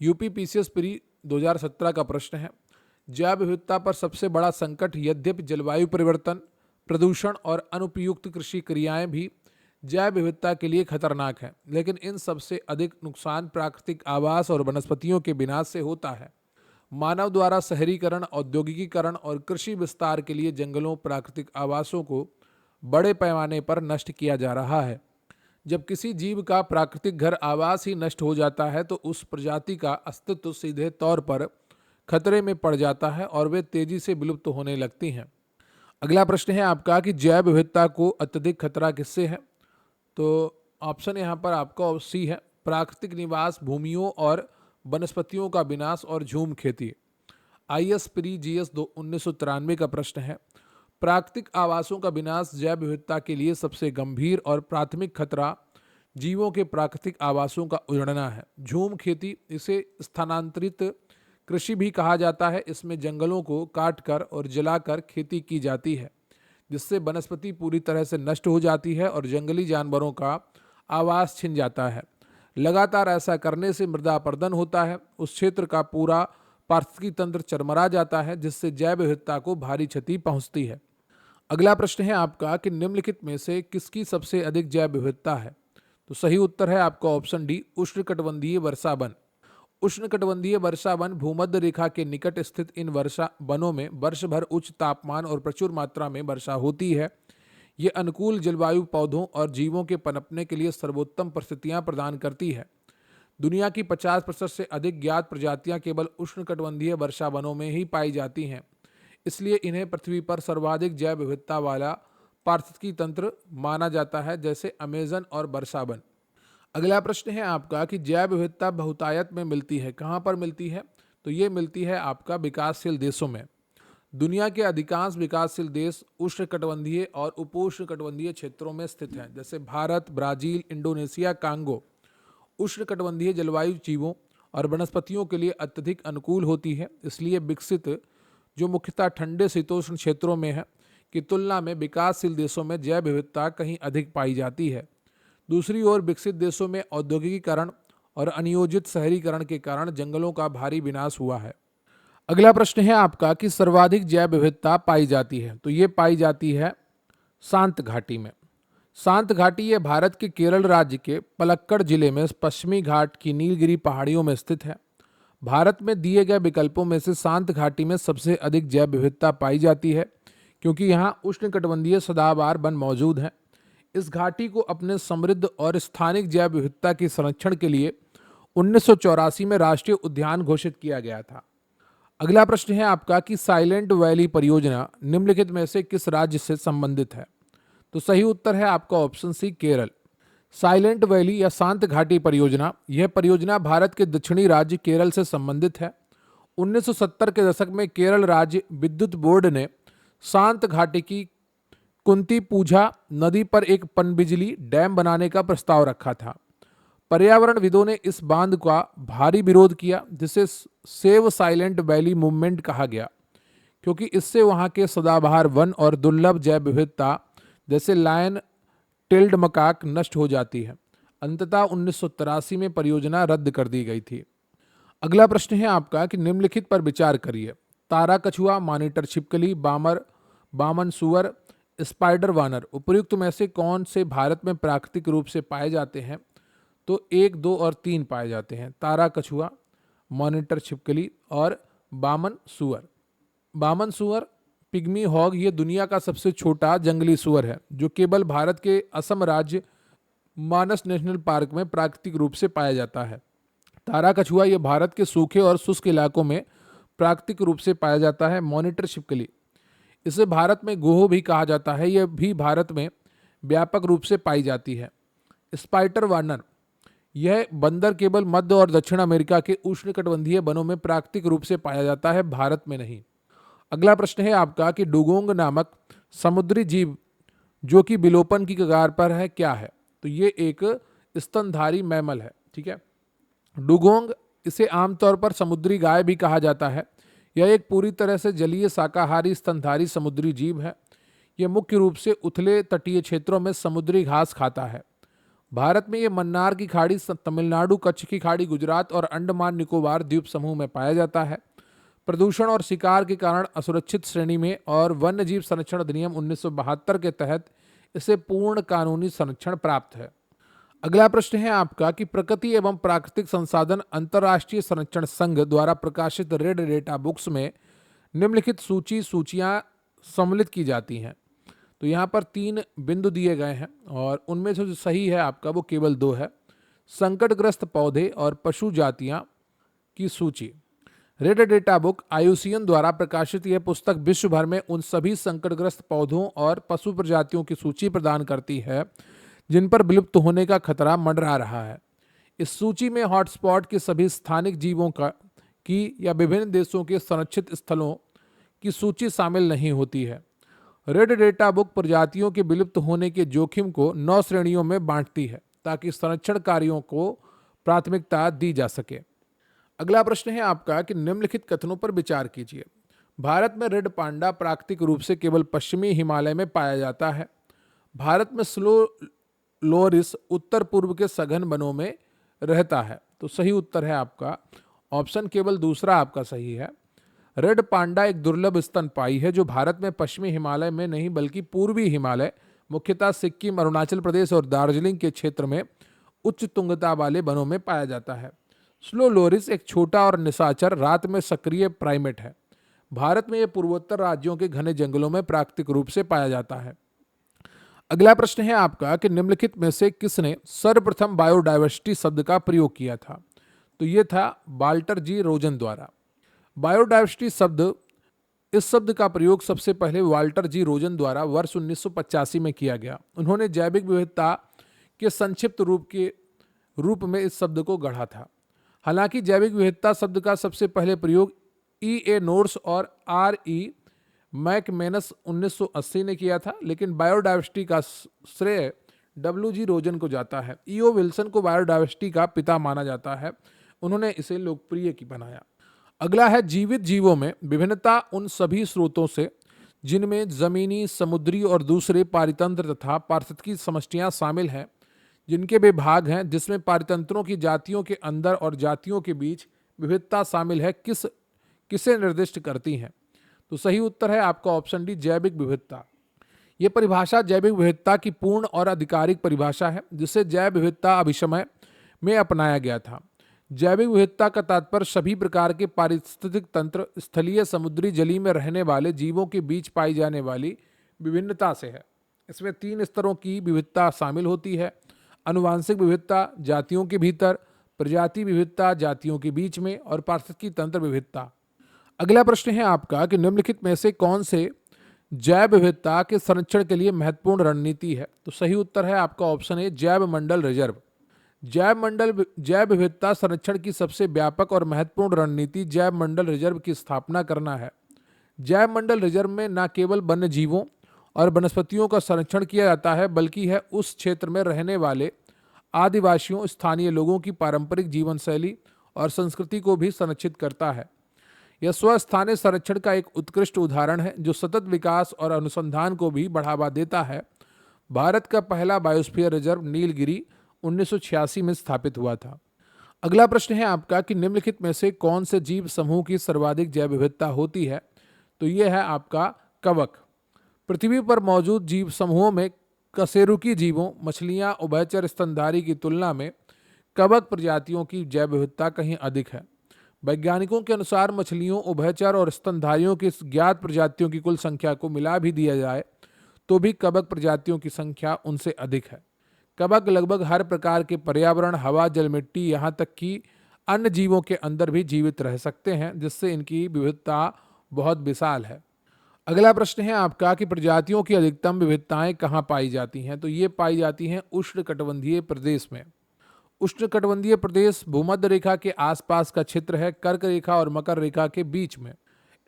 UPPCS प्री 2017 का प्रश्न है। जैव विविधता पर सबसे बड़ा संकट यद्यपि जलवायु परिवर्तन, प्रदूषण और अनुपयुक्त कृषि क्रियाएं भी जैव विविधता के लिए खतरनाक है, लेकिन इन सबसे अधिक नुकसान प्राकृतिक आवास और वनस्पतियों के विनाश से होता है। मानव द्वारा शहरीकरण, औद्योगिकीकरण और कृषि विस्तार के लिए जंगलों, प्राकृतिक आवासों को बड़े पैमाने पर नष्ट किया जा रहा है। जब किसी जीव का प्राकृतिक घर आवास ही नष्ट हो जाता है तो उस प्रजाति का अस्तित्व सीधे तौर पर खतरे में पड़ जाता है और वे तेजी से विलुप्त होने लगती हैं। अगला प्रश्न है आपका कि जैव विविधता को अत्यधिक खतरा किससे है। तो ऑप्शन यहाँ पर आपका C है, प्राकृतिक निवास भूमियों और वनस्पतियों का विनाश और झूम खेती। IS प्री GS 1993 का प्रश्न है, प्राकृतिक आवासों का विनाश जैव विविधता के लिए सबसे गंभीर और प्राथमिक खतरा जीवों के प्राकृतिक आवासों का उजड़ना है। झूम खेती, इसे स्थानांतरित कृषि भी कहा जाता है। इसमें जंगलों को काटकर और जलाकर खेती की जाती है, जिससे वनस्पति पूरी तरह से नष्ट हो जाती है और जंगली जानवरों का आवास छिन जाता है। लगातार ऐसा करने से मृदा अपरदन होता है, उस क्षेत्र का पूरा पारिस्थितिकी तंत्र चरमरा जाता है, जिससे जैव विविधता को भारी क्षति पहुंचती है। अगला प्रश्न है आपका कि निम्नलिखित में से किसकी सबसे अधिक जैव विविधता है? तो सही उत्तर है आपका ऑप्शन डी, उष्णकटिबंधीय वर्षा वन। उष्णकटिबंधीय वर्षा वन भूमध्य रेखा के निकट स्थित इन वर्षा वनों में वर्ष भर उच्च तापमान और प्रचुर मात्रा में वर्षा होती है। ये अनुकूल जलवायु पौधों और जीवों के पनपने के लिए सर्वोत्तम परिस्थितियां प्रदान करती है। दुनिया की 50% से अधिक ज्ञात प्रजातियां केवल उष्णकटिबंधीय वर्षा वनों में ही पाई जाती हैं। इसलिए इन्हें पृथ्वी पर सर्वाधिक जैव विविधता वाला पारिस्थितिकी तंत्र माना जाता है, जैसे अमेजन और वर्षा वन। अगला प्रश्न है आपका कि जैव विविधता बहुतायत में मिलती है, कहाँ पर मिलती है? तो ये मिलती है आपका विकासशील देशों में। दुनिया के अधिकांश विकासशील देश उष्णकटिबंधीय और उपोष्णकटिबंधीय क्षेत्रों में स्थित हैं, जैसे भारत, ब्राजील, इंडोनेशिया, कांगो। उष्णकटिबंधीय जलवायु जीवों और वनस्पतियों के लिए अत्यधिक अनुकूल होती है, इसलिए विकसित जो मुख्यतः ठंडे शीतोष्ण क्षेत्रों में है की तुलना में विकासशील देशों में जैव विविधता कहीं अधिक पाई जाती है। दूसरी ओर विकसित देशों में औद्योगिकीकरण और अनियोजित शहरीकरण के कारण जंगलों का भारी विनाश हुआ है। अगला प्रश्न है आपका कि सर्वाधिक जैव विविधता पाई जाती है, तो ये पाई जाती है शांत घाटी में। शांत घाटी ये भारत के केरल राज्य के पलक्कड़ जिले में पश्चिमी घाट की नीलगिरी पहाड़ियों में स्थित है। भारत में दिए गए विकल्पों में से शांत घाटी में सबसे अधिक जैव विविधता पाई जाती है, क्योंकि यहाँ उष्णकटिबंधीय सदाबहार वन मौजूद हैं। इस घाटी को अपने समृद्ध और स्थानिक जैव विविधता के संरक्षण के लिए 1984 में राष्ट्रीय उद्यान घोषित किया गया था। अगला प्रश्न है आपका कि साइलेंट वैली परियोजना निम्नलिखित में से किस राज्य से संबंधित है? तो सही उत्तर है आपका option C, Kerala. Silent Valley या शांत घाटी परियोजना, यह परियोजना भारत के दक्षिणी राज्य केरल से संबंधित है। 1970 के दशक में केरल राज्य विद्युत बोर्ड ने शांत घाटी की कुंतीपुझा नदी पर एक पनबिजली डैम बनाने का प्रस्ताव रखा था। पर्यावरणविदों ने इस बांध का भारी विरोध किया, जिसे सेव साइलेंट वैली मूवमेंट कहा गया, क्योंकि इससे वहां के सदाबहार वन और दुर्लभ जैव विविधता जैसे लायन टेल्ड मकाक नष्ट हो जाती है। अंततः 1983 में परियोजना रद्द कर दी गई थी। अगला प्रश्न है आपका कि निम्नलिखित पर विचार करिए। तारा कछुआ, मॉनिटर छिपकली, बामन सुअर, स्पाइडर वानर उपर्युक्त में से कौन से भारत में प्राकृतिक रूप से पाए जाते हैं? तो 1, 2 और 3 पाए जाते हैं। तारा कछुआ, मॉनिटर छिपकली और बामन सुअर। बामन सुअर पिग्मी हॉग ये दुनिया का सबसे छोटा जंगली सुअर है, जो केवल भारत के असम राज्य मानस नेशनल पार्क में प्राकृतिक रूप से पाया जाता है। तारा कछुआ ये भारत के सूखे और शुष्क इलाकों में प्राकृतिक रूप से पाया जाता है। मॉनिटर छिपकली, इसे भारत में गोहो भी कहा जाता है, यह भी भारत में व्यापक रूप से पाई जाती है। स्पाइडर वानर, यह बंदर केवल मध्य और दक्षिण अमेरिका के उष्णकटिबंधीय वनों में प्राकृतिक रूप से पाया जाता है, भारत में नहीं। अगला प्रश्न है आपका कि डुगोंग नामक समुद्री जीव जो कि विलोपन की कगार पर है, क्या है? तो ये एक स्तनधारी मैमल है, ठीक है। डुगोंग, इसे आमतौर पर समुद्री गाय भी कहा जाता है। यह एक पूरी तरह से जलीय शाकाहारी स्तनधारी समुद्री जीव है। यह मुख्य रूप से उथले तटीय क्षेत्रों में समुद्री घास खाता है। भारत में यह मन्नार की खाड़ी, तमिलनाडु, कच्छ की खाड़ी, गुजरात और अंडमान निकोबार द्वीप समूह में पाया जाता है। प्रदूषण और शिकार के कारण असुरक्षित श्रेणी में और वन्य जीव संरक्षण अधिनियम 1972 के तहत इसे पूर्ण कानूनी संरक्षण प्राप्त है। अगला प्रश्न है आपका कि प्रकृति एवं प्राकृतिक संसाधन अंतर्राष्ट्रीय संरक्षण संघ द्वारा प्रकाशित रेड डेटा बुक्स में निम्नलिखित सूचियां सम्मिलित की जाती हैं। तो यहाँ पर 3 बिंदु दिए गए हैं और उनमें से जो सही है आपका वो केवल 2 है। संकटग्रस्त पौधे और पशु जातियां की सूची। रेड डेटा बुक IUCN द्वारा प्रकाशित यह पुस्तक विश्व भर में उन सभी संकटग्रस्त पौधों और पशु प्रजातियों की सूची प्रदान करती है जिन पर विलुप्त होने का खतरा मंडरा रहा है। इस सूची में हॉटस्पॉट के सभी स्थानिक जीवों की या विभिन्न देशों के संरक्षित स्थलों की सूची शामिल नहीं होती है। रेड डेटा बुक प्रजातियों के विलुप्त होने के जोखिम को 9 श्रेणियों में बांटती है ताकि संरक्षण कार्यों को प्राथमिकता दी जा सके। अगला प्रश्न है आपका कि निम्नलिखित कथनों पर विचार कीजिए। भारत में रेड पांडा प्राकृतिक रूप से केवल पश्चिमी हिमालय में पाया जाता है। भारत में स्लो लोरिस उत्तर पूर्व के सघन वनों में रहता है। तो सही उत्तर है आपका ऑप्शन केवल दूसरा आपका सही है। रेड पांडा एक दुर्लभ स्तनपायी है जो भारत में पश्चिमी हिमालय में नहीं बल्कि पूर्वी हिमालय, मुख्यतः सिक्किम, अरुणाचल प्रदेश और दार्जिलिंग के क्षेत्र में उच्च तुंगता वाले वनों में पाया जाता है। स्लो लोरिस एक छोटा और निशाचर रात में सक्रिय प्राइमेट है। भारत में यह पूर्वोत्तर राज्यों के घने जंगलों में प्राकृतिक रूप से पाया जाता है। अगला प्रश्न है आपका कि निम्नलिखित में से किसने सर्वप्रथम बायोडायवर्सिटी शब्द का प्रयोग किया था। तो ये था वाल्टर जी रोजन द्वारा। बायोडायवर्सिटी शब्द, इस शब्द का प्रयोग सबसे पहले वाल्टर जी रोजन द्वारा वर्ष 1985 में किया गया। उन्होंने जैविक विविधता के संक्षिप्त रूप में इस शब्द को गढ़ा था। हालांकि जैविक विविधता शब्द का सबसे पहले प्रयोग E.A. नोर्स और R.E. मैकमेनस 1980 ने किया था, लेकिन बायोडायवर्सिटी का श्रेय W.G. रोजन को जाता है। E.O. विल्सन को बायोडायवर्सिटी का पिता माना जाता है। उन्होंने इसे लोकप्रिय की बनाया। अगला है जीवित जीवों में विभिन्नता उन सभी स्रोतों से जिनमें जमीनी, समुद्री और दूसरे पारितंत्र तथा पारिस्थितिकी समष्टियां शामिल हैं, जिनके वे भाग हैं, जिसमें पारितंत्रों की जातियों के अंदर और जातियों के बीच विविधता शामिल है, किसे निर्दिष्ट करती हैं। तो सही उत्तर है आपका ऑप्शन डी, जैविक विविधता। ये परिभाषा जैविक विविधता की पूर्ण और आधिकारिक परिभाषा है जिसे जैव विविधता अभिसमय में अपनाया गया था। जैविक विविधता का तात्पर्य सभी प्रकार के पारिस्थितिक तंत्र, स्थलीय, समुद्री, जलीय में रहने वाले जीवों के बीच पाई जाने वाली विभिन्नता से है। इसमें 3 स्तरों की विविधता शामिल होती है: आनुवांशिक विविधता जातियों के भीतर, प्रजाति विविधता जातियों के बीच में, और पारिस्थितिकी तंत्र विविधता। अगला प्रश्न है आपका कि निम्नलिखित में से कौन से जैव विविधता के संरक्षण के लिए महत्वपूर्ण रणनीति है। तो सही उत्तर है आपका ऑप्शन ए, जैव मंडल रिजर्व। जैव विविधता संरक्षण की सबसे व्यापक और महत्वपूर्ण रणनीति जैव मंडल रिजर्व की स्थापना करना है। जैव मंडल रिजर्व में न केवल वन्य जीवों और वनस्पतियों का संरक्षण किया जाता है, बल्कि है उस क्षेत्र में रहने वाले आदिवासियों, स्थानीय लोगों की पारंपरिक जीवन शैली और संस्कृति को भी संरक्षित करता है। यह स्वस्थानीय संरक्षण का एक उत्कृष्ट उदाहरण है जो सतत विकास और अनुसंधान को भी बढ़ावा देता है। भारत का पहला बायोस्फीयर रिजर्व नीलगिरी 1986 में स्थापित हुआ था। अगला प्रश्न है आपका कि निम्नलिखित में से कौन से जीव समूह की सर्वाधिक जैव विविधता होती है। तो यह है आपका कवक। पृथ्वी पर मौजूद जीव समूहों में कशेरुकी जीवों, मछलियां, उभयचर स्तनधारी की तुलना में कवक प्रजातियों की जैव विविधता कहीं अधिक है। वैज्ञानिकों के अनुसार मछलियों, उभयचर और स्तनधारियों की ज्ञात प्रजातियों की कुल संख्या को मिला भी दिया जाए तो भी कवक प्रजातियों की संख्या उनसे अधिक है। कवक लगभग हर प्रकार के पर्यावरण, हवा, जल, मिट्टी, यहाँ तक कि अन्य जीवों के अंदर भी जीवित रह सकते हैं, जिससे इनकी विविधता बहुत विशाल है। अगला प्रश्न है आपका कि प्रजातियों की अधिकतम विविधताएं कहाँ पाई जाती हैं। तो ये पाई जाती हैं उष्णकटिबंधीय प्रदेश में। उष्णकटिबंधीय प्रदेश भूमध्य रेखा के आसपास का क्षेत्र है, कर्क रेखा और मकर रेखा के बीच में।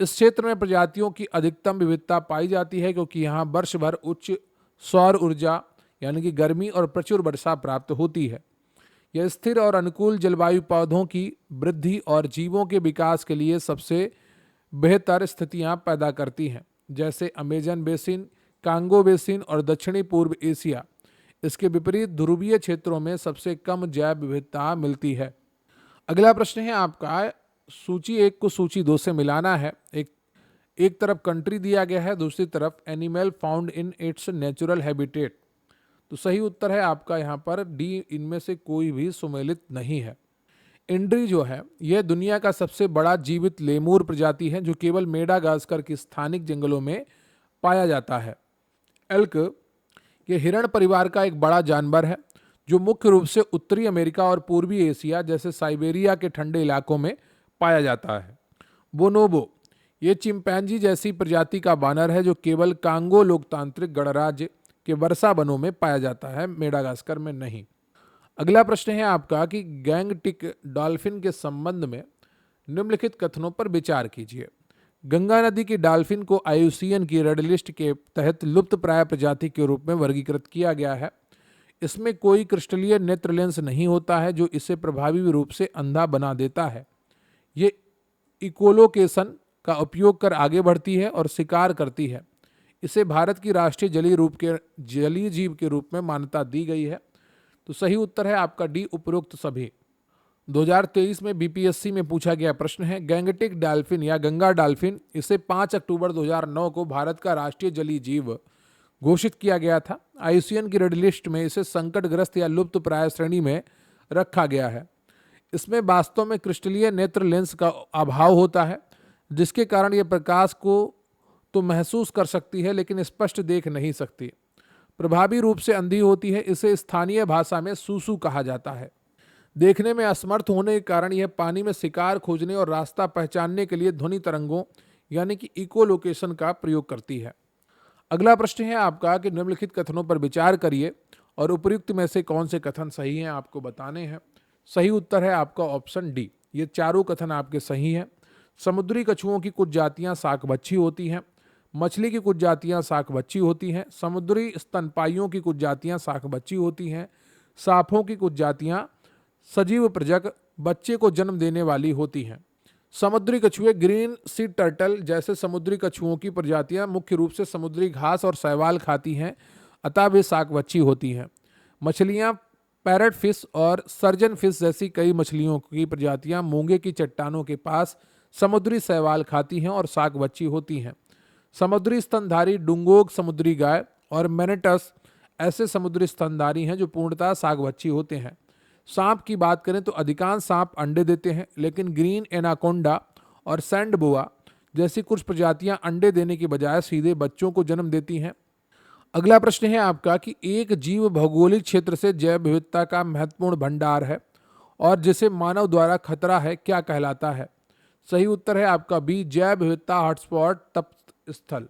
इस क्षेत्र में प्रजातियों की अधिकतम विविधता पाई जाती है क्योंकि यहाँ वर्ष भर उच्च सौर ऊर्जा यानी कि गर्मी और प्रचुर वर्षा प्राप्त होती है। यह स्थिर और अनुकूल जलवायु पौधों की वृद्धि और जीवों के विकास के लिए सबसे बेहतर स्थितियां पैदा करती हैं, जैसे अमेजन बेसिन, कांगो बेसिन और दक्षिणी पूर्व एशिया। इसके विपरीत ध्रुवीय क्षेत्रों में सबसे कम जैव विविधता मिलती है। अगला प्रश्न है आपका, सूची 1 को सूची 2 से मिलाना है। एक तरफ कंट्री दिया गया है, दूसरी तरफ animal found in its natural habitat. तो सही उत्तर है आपका यहाँ पर डी, इनमें से कोई भी सुमेलित नहीं है। इंड्री जो है यह दुनिया का सबसे बड़ा जीवित लेमूर प्रजाति है जो केवल मेडागास्कर के स्थानिक जंगलों में पाया जाता है। एल्क ये हिरण परिवार का एक बड़ा जानवर है जो मुख्य रूप से उत्तरी अमेरिका और पूर्वी एशिया जैसे साइबेरिया के ठंडे इलाकों में पाया जाता है। बोनोबो ये चिंपैंजी जैसी प्रजाति का बानर है जो केवल कांगो लोकतांत्रिक गणराज्य के वर्षा वनों में पाया जाता है, मेडागास्कर में नहीं। अगला प्रश्न है आपका कि गैंगटिक डॉल्फिन के संबंध में निम्नलिखित कथनों पर विचार कीजिए। गंगा नदी की डॉल्फिन को आईयूसीएन की रेड लिस्ट के तहत लुप्त प्राय प्रजाति के रूप में वर्गीकृत किया गया है। इसमें कोई क्रिस्टलीय नेत्र लेंस नहीं होता है जो इसे प्रभावी रूप से अंधा बना देता है। ये इकोलोकेशन का उपयोग कर आगे बढ़ती है और शिकार करती है। इसे भारत की राष्ट्रीय जलीय जीव के रूप में मान्यता दी गई है। तो सही उत्तर है आपका डी, उपरोक्त सभी। 2023 में बीपीएससी में पूछा गया प्रश्न है, गैंगटिक डॉल्फिन या गंगा डॉल्फिन, इसे 5 अक्टूबर 2009 को भारत का राष्ट्रीय जलीय जीव घोषित किया गया था। आईयूसीएन की रेड लिस्ट में इसे संकटग्रस्त या लुप्त प्राय श्रेणी में रखा गया है। इसमें वास्तव में क्रिस्टलीय नेत्र लेंस का अभाव होता है, जिसके कारण यह प्रकाश को तो महसूस कर सकती है लेकिन स्पष्ट देख नहीं सकती। प्रभावी रूप से अंधी होती है। इसे स्थानीय भाषा में सूसू कहा जाता है। देखने में असमर्थ होने के कारण यह पानी में शिकार खोजने और रास्ता पहचानने के लिए ध्वनि तरंगों यानी कि इकोलोकेशन का प्रयोग करती है। अगला प्रश्न है आपका कि निम्नलिखित कथनों पर विचार करिए और उपयुक्त में से कौन से कथन सही हैं आपको बताने हैं। सही उत्तर है आपका ऑप्शन डी, ये चारों कथन आपके सही हैं। समुद्री कछुओं की कुछ जातियां शाकभक्षी होती हैं। मछली की कुछ जातियां शाकभक्षी होती हैं। समुद्री स्तनपाइयों की कुछ जातियां शाकभक्षी होती हैं। सांपों की कुछ जातियां सजीव प्रजक बच्चे को जन्म देने वाली होती हैं। समुद्री कछुए ग्रीन सी टर्टल जैसे समुद्री कछुओं की प्रजातियां मुख्य रूप से समुद्री घास और शैवाल खाती हैं, अतः वे शाकभक्षी होती हैं। मछलियां पैरट फिश और सर्जन फिश जैसी कई मछलियों की प्रजातियां मूंगे की चट्टानों के पास समुद्री शैवाल खाती हैं और शाकभक्षी होती हैं। समुद्री स्तनधारी डुंगोग समुद्री गाय और मैनेटस ऐसे समुद्री स्तनधारी हैं जो पूर्णतः शाकभक्षी होते हैं। सांप की बात करें तो अधिकांश सांप अंडे देते हैं, लेकिन ग्रीन एनाकोंडा और सैंड बोआ जैसी कुछ प्रजातियां अंडे देने की बजाय सीधे बच्चों को जन्म देती हैं। अगला प्रश्न है आपका कि एक जीव भौगोलिक क्षेत्र से जैव विविधता का महत्वपूर्ण भंडार है और जिसे मानव द्वारा खतरा है, क्या कहलाता है। सही उत्तर है आपका बी, जैव विविधता हॉटस्पॉट तप्त स्थल।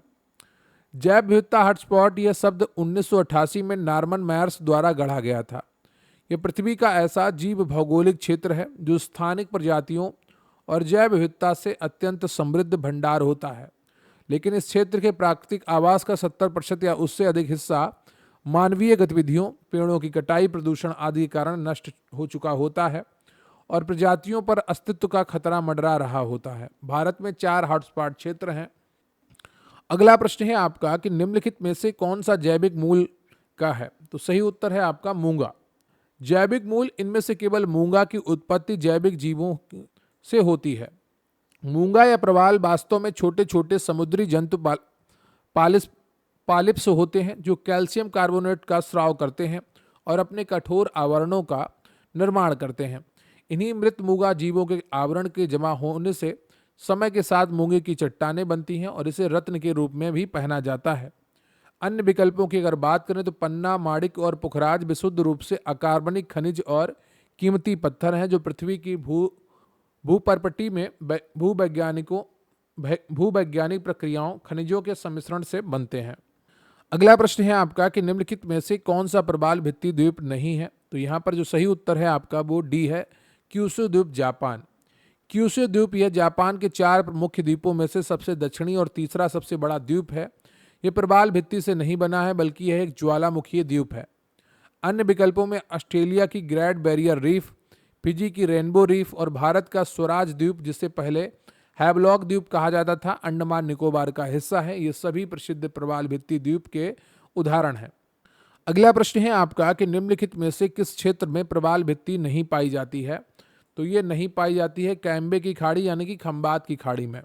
जैव विविधता हॉटस्पॉट यह शब्द 1988 में नॉर्मन मायर्स द्वारा गढ़ा गया था। यह पृथ्वी का ऐसा जीव भौगोलिक क्षेत्र है जो स्थानिक प्रजातियों और जैव विविधता से अत्यंत समृद्ध भंडार होता है, लेकिन इस क्षेत्र के प्राकृतिक आवास का 70% या उससे अधिक हिस्सा मानवीय गतिविधियों, पेड़ों की कटाई, प्रदूषण आदि के कारण नष्ट हो चुका होता है और प्रजातियों पर अस्तित्व का खतरा मंडरा रहा होता है। भारत में 4 हॉटस्पॉट क्षेत्र हैं। अगला प्रश्न है आपका कि निम्नलिखित में से कौन सा जैविक मूल का है। तो सही उत्तर है आपका मूंगा। जैविक मूल, इनमें से केवल मूंगा की उत्पत्ति जैविक जीवों से होती है। मूंगा या प्रवाल वास्तव में छोटे छोटे समुद्री जंतु पालिप्स होते हैं जो कैल्शियम कार्बोनेट का स्राव करते हैं और अपने कठोर आवरणों का निर्माण करते हैं। इन्हीं मृत मूंगा जीवों के आवरण के जमा होने से समय के साथ मूंगे की चट्टानें बनती हैं और इसे रत्न के रूप में भी पहना जाता है। अन्य विकल्पों की अगर बात करें तो पन्ना, माणिक और पुखराज विशुद्ध रूप से अकार्बनिक खनिज और कीमती पत्थर हैं जो पृथ्वी की भूपर्पटी में भूवैज्ञानिक प्रक्रियाओं खनिजों के सम्मिश्रण से बनते हैं। अगला प्रश्न है आपका कि निम्नलिखित में से कौन सा प्रवाल भित्ति द्वीप नहीं है। तो यहाँ पर जो सही उत्तर है आपका वो डी है, क्यूशू द्वीप, जापान। क्यूशू द्वीप यह जापान के 4 मुख्य द्वीपों में से सबसे दक्षिणी और तीसरा सबसे बड़ा द्वीप है। यह प्रवाल भित्ति से नहीं बना है बल्कि यह एक ज्वालामुखीय द्वीप है। अन्य विकल्पों में ऑस्ट्रेलिया की ग्रेट बैरियर रीफ, फिजी की रेनबो रीफ और भारत का स्वराज द्वीप जिसे पहले हैवलॉक द्वीप कहा जाता था, अंडमान निकोबार का हिस्सा है। ये सभी प्रसिद्ध प्रवाल भित्ति द्वीप के उदाहरण हैं। अगला प्रश्न है आपका कि निम्नलिखित में से किस क्षेत्र में प्रवाल भित्ति नहीं पाई जाती है। तो ये नहीं पाई जाती है कैम्बे की खाड़ी यानी कि खंबात की खाड़ी में।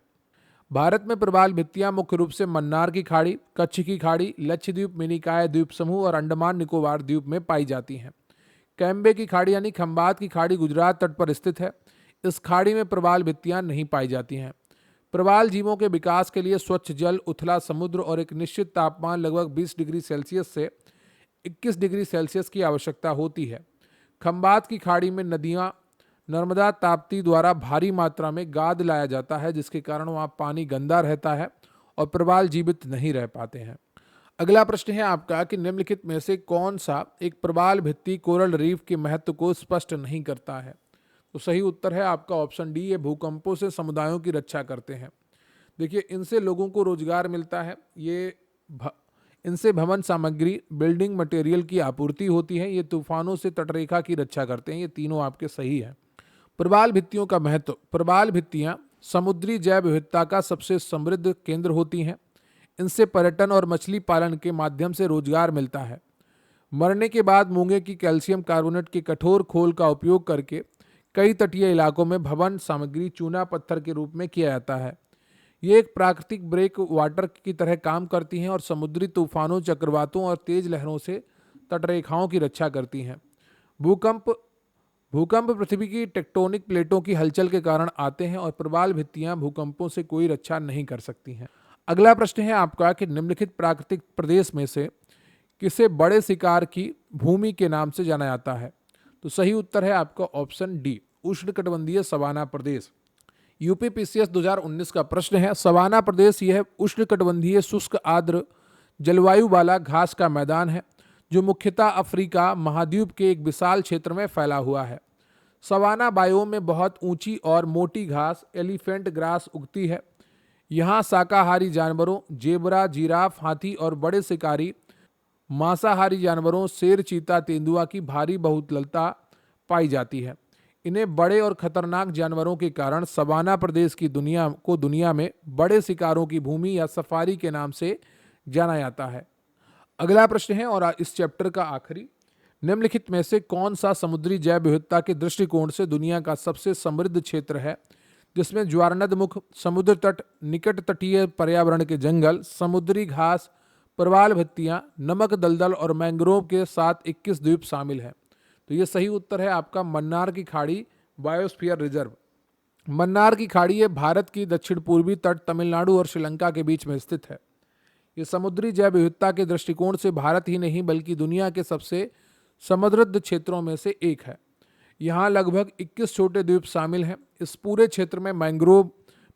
भारत में प्रवाल भित्तियां मुख्य रूप से मन्नार की खाड़ी, कच्छ की खाड़ी, लक्षद्वीप, मिनिकॉय द्वीप समूह और अंडमान निकोबार द्वीप में पाई जाती हैं। कैम्बे की खाड़ी यानी खंबात की खाड़ी गुजरात तट पर स्थित है। इस खाड़ी में प्रवाल भित्तियां नहीं पाई जाती हैं। प्रवाल जीवों के विकास के लिए स्वच्छ जल, उथला समुद्र और एक निश्चित तापमान लगभग 20 डिग्री सेल्सियस से 21 डिग्री सेल्सियस की आवश्यकता होती है। खंबात की खाड़ी में नदियां नर्मदा ताप्ती द्वारा भारी मात्रा में गाद लाया जाता है, जिसके कारण वहाँ पानी गंदा रहता है और प्रवाल जीवित नहीं रह पाते हैं। अगला प्रश्न है आपका कि निम्नलिखित में से कौन सा एक प्रवाल भित्ति कोरल रीफ के महत्व को स्पष्ट नहीं करता है। तो सही उत्तर है आपका ऑप्शन डी, ये भूकंपों से समुदायों की रक्षा करते हैं। देखिए, इनसे लोगों को रोजगार मिलता है, इनसे भवन सामग्री, बिल्डिंग मटेरियल की आपूर्ति होती है, ये तूफानों से तटरेखा की रक्षा करते हैं। ये तीनों आपके सही है। प्रवाल भित्तियों का महत्व। प्रवाल भित्तियां समुद्री जैव विविधता का सबसे समृद्ध केंद्र होती हैं। इनसे पर्यटन और मछली पालन के माध्यम से रोजगार मिलता है। मरने के बाद मूंगे की कैल्शियम कार्बोनेट के कठोर खोल का उपयोग करके कई तटीय इलाकों में भवन सामग्री चूना पत्थर के रूप में किया जाता है। ये एक प्राकृतिक ब्रेक वाटर की तरह काम करती हैं और समुद्री तूफानों, चक्रवातों और तेज लहरों से तटरेखाओं की रक्षा करती हैं। भूकंप भूकंप पृथ्वी की टेक्टोनिक प्लेटों की हलचल के कारण आते हैं और प्रवाल भित्तियां भूकंपों से कोई रक्षा नहीं कर सकती हैं। अगला प्रश्न है आपका कि निम्नलिखित प्राकृतिक प्रदेश में से किसे बड़े शिकार की भूमि के नाम से जाना जाता है। तो सही उत्तर है आपका ऑप्शन डी, उष्णकटिबंधीय सवाना प्रदेश। यूपीपीसीएस 2019 का प्रश्न है, सवाना प्रदेश यह उष्णकटिबंधीय शुष्क आर्द्र जलवायु वाला घास का मैदान है जो मुख्यतः अफ्रीका महाद्वीप के एक विशाल क्षेत्र में फैला हुआ है। सवाना बायोम में बहुत ऊंची और मोटी घास एलिफेंट ग्रास उगती है। यहाँ शाकाहारी जानवरों, जेबरा, जिराफ, हाथी और बड़े शिकारी मांसाहारी जानवरों शेर, चीता, तेंदुआ की भारी बहुलता पाई जाती है। इन्हें बड़े और खतरनाक जानवरों के कारण सवाना प्रदेश की दुनिया में बड़े शिकारों की भूमि या सफारी के नाम से जाना जाता है। अगला प्रश्न है और इस चैप्टर का आखिरी, निम्नलिखित में से कौन सा समुद्री जैव विविधता के दृष्टिकोण से दुनिया का सबसे समृद्ध क्षेत्र है जिसमें ज्वारनदमुख, समुद्र तट, निकट तटीय पर्यावरण के जंगल, समुद्री घास, प्रवाल भित्तियां, नमक दलदल और मैंग्रोव के साथ 21 द्वीप शामिल हैं। तो ये सही उत्तर है आपका मन्नार की खाड़ी बायोस्फीयर रिजर्व। मन्नार की खाड़ी ये भारत की दक्षिण पूर्वी तट तमिलनाडु और श्रीलंका के बीच में स्थित है। ये समुद्री जैव विविधता के दृष्टिकोण से भारत ही नहीं बल्कि दुनिया के सबसे समृद्ध क्षेत्रों में से एक है। यहाँ लगभग 21 छोटे द्वीप शामिल हैं। इस पूरे क्षेत्र में मैंग्रोव,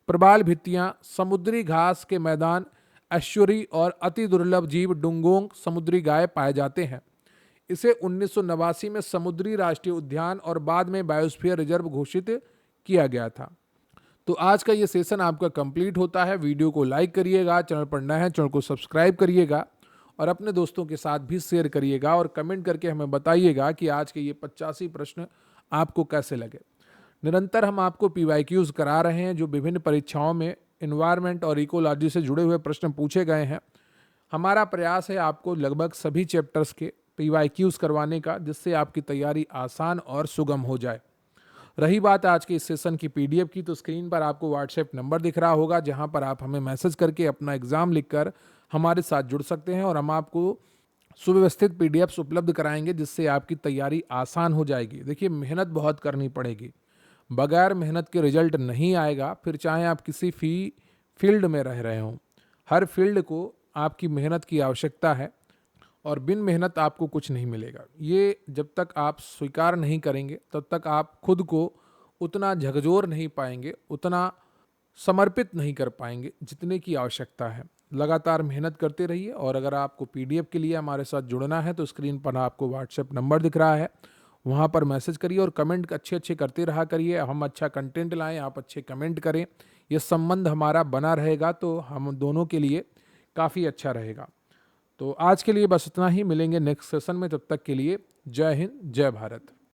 प्रवाल भित्तियां, समुद्री घास के मैदान, एस्चुरी और अति दुर्लभ जीव डुंगोंग समुद्री गाय पाए जाते हैं। इसे 1989 में समुद्री राष्ट्रीय उद्यान और बाद में बायोस्फीयर रिजर्व घोषित किया गया था। तो आज का ये सेशन आपका कंप्लीट होता है। वीडियो को लाइक करिएगा, चैनल पर नए हैं चैनल को सब्सक्राइब करिएगा और अपने दोस्तों के साथ भी शेयर करिएगा और कमेंट करके हमें बताइएगा कि आज के ये 85 प्रश्न आपको कैसे लगे। निरंतर हम आपको PYQs करा रहे हैं जो विभिन्न परीक्षाओं में एनवायरनमेंट और इकोलॉजी से जुड़े हुए प्रश्न पूछे गए हैं। हमारा प्रयास है आपको लगभग सभी चैप्टर्स के PYQs करवाने का, जिससे आपकी तैयारी आसान और सुगम हो जाए। रही बात आज के इस सेशन की PDF की, तो स्क्रीन पर आपको WhatsApp नंबर दिख रहा होगा जहां पर आप हमें मैसेज करके अपना एग्जाम लिखकर हमारे साथ जुड़ सकते हैं और हम आपको सुव्यवस्थित PDFs उपलब्ध कराएंगे जिससे आपकी तैयारी आसान हो जाएगी। देखिए, मेहनत बहुत करनी पड़ेगी, बगैर मेहनत के रिजल्ट नहीं आएगा। फिर चाहे आप किसी फील्ड में रह रहे हों, हर फील्ड को आपकी मेहनत की आवश्यकता है और बिन मेहनत आपको कुछ नहीं मिलेगा। ये जब तक आप स्वीकार नहीं करेंगे तब तक आप खुद को उतना झकझोर नहीं पाएंगे, उतना समर्पित नहीं कर पाएंगे जितने की आवश्यकता है। लगातार मेहनत करते रहिए और अगर आपको PDF के लिए हमारे साथ जुड़ना है तो स्क्रीन पर आपको WhatsApp नंबर दिख रहा है, वहाँ पर मैसेज करिए और कमेंट अच्छे करते रहा करिए। हम अच्छा कंटेंट लाएं, आप अच्छे कमेंट करें, ये संबंध हमारा बना रहेगा तो हम दोनों के लिए काफ़ी अच्छा रहेगा। तो आज के लिए बस इतना ही, मिलेंगे नेक्स्ट सेशन में। तब तक के लिए जय हिंद, जय भारत।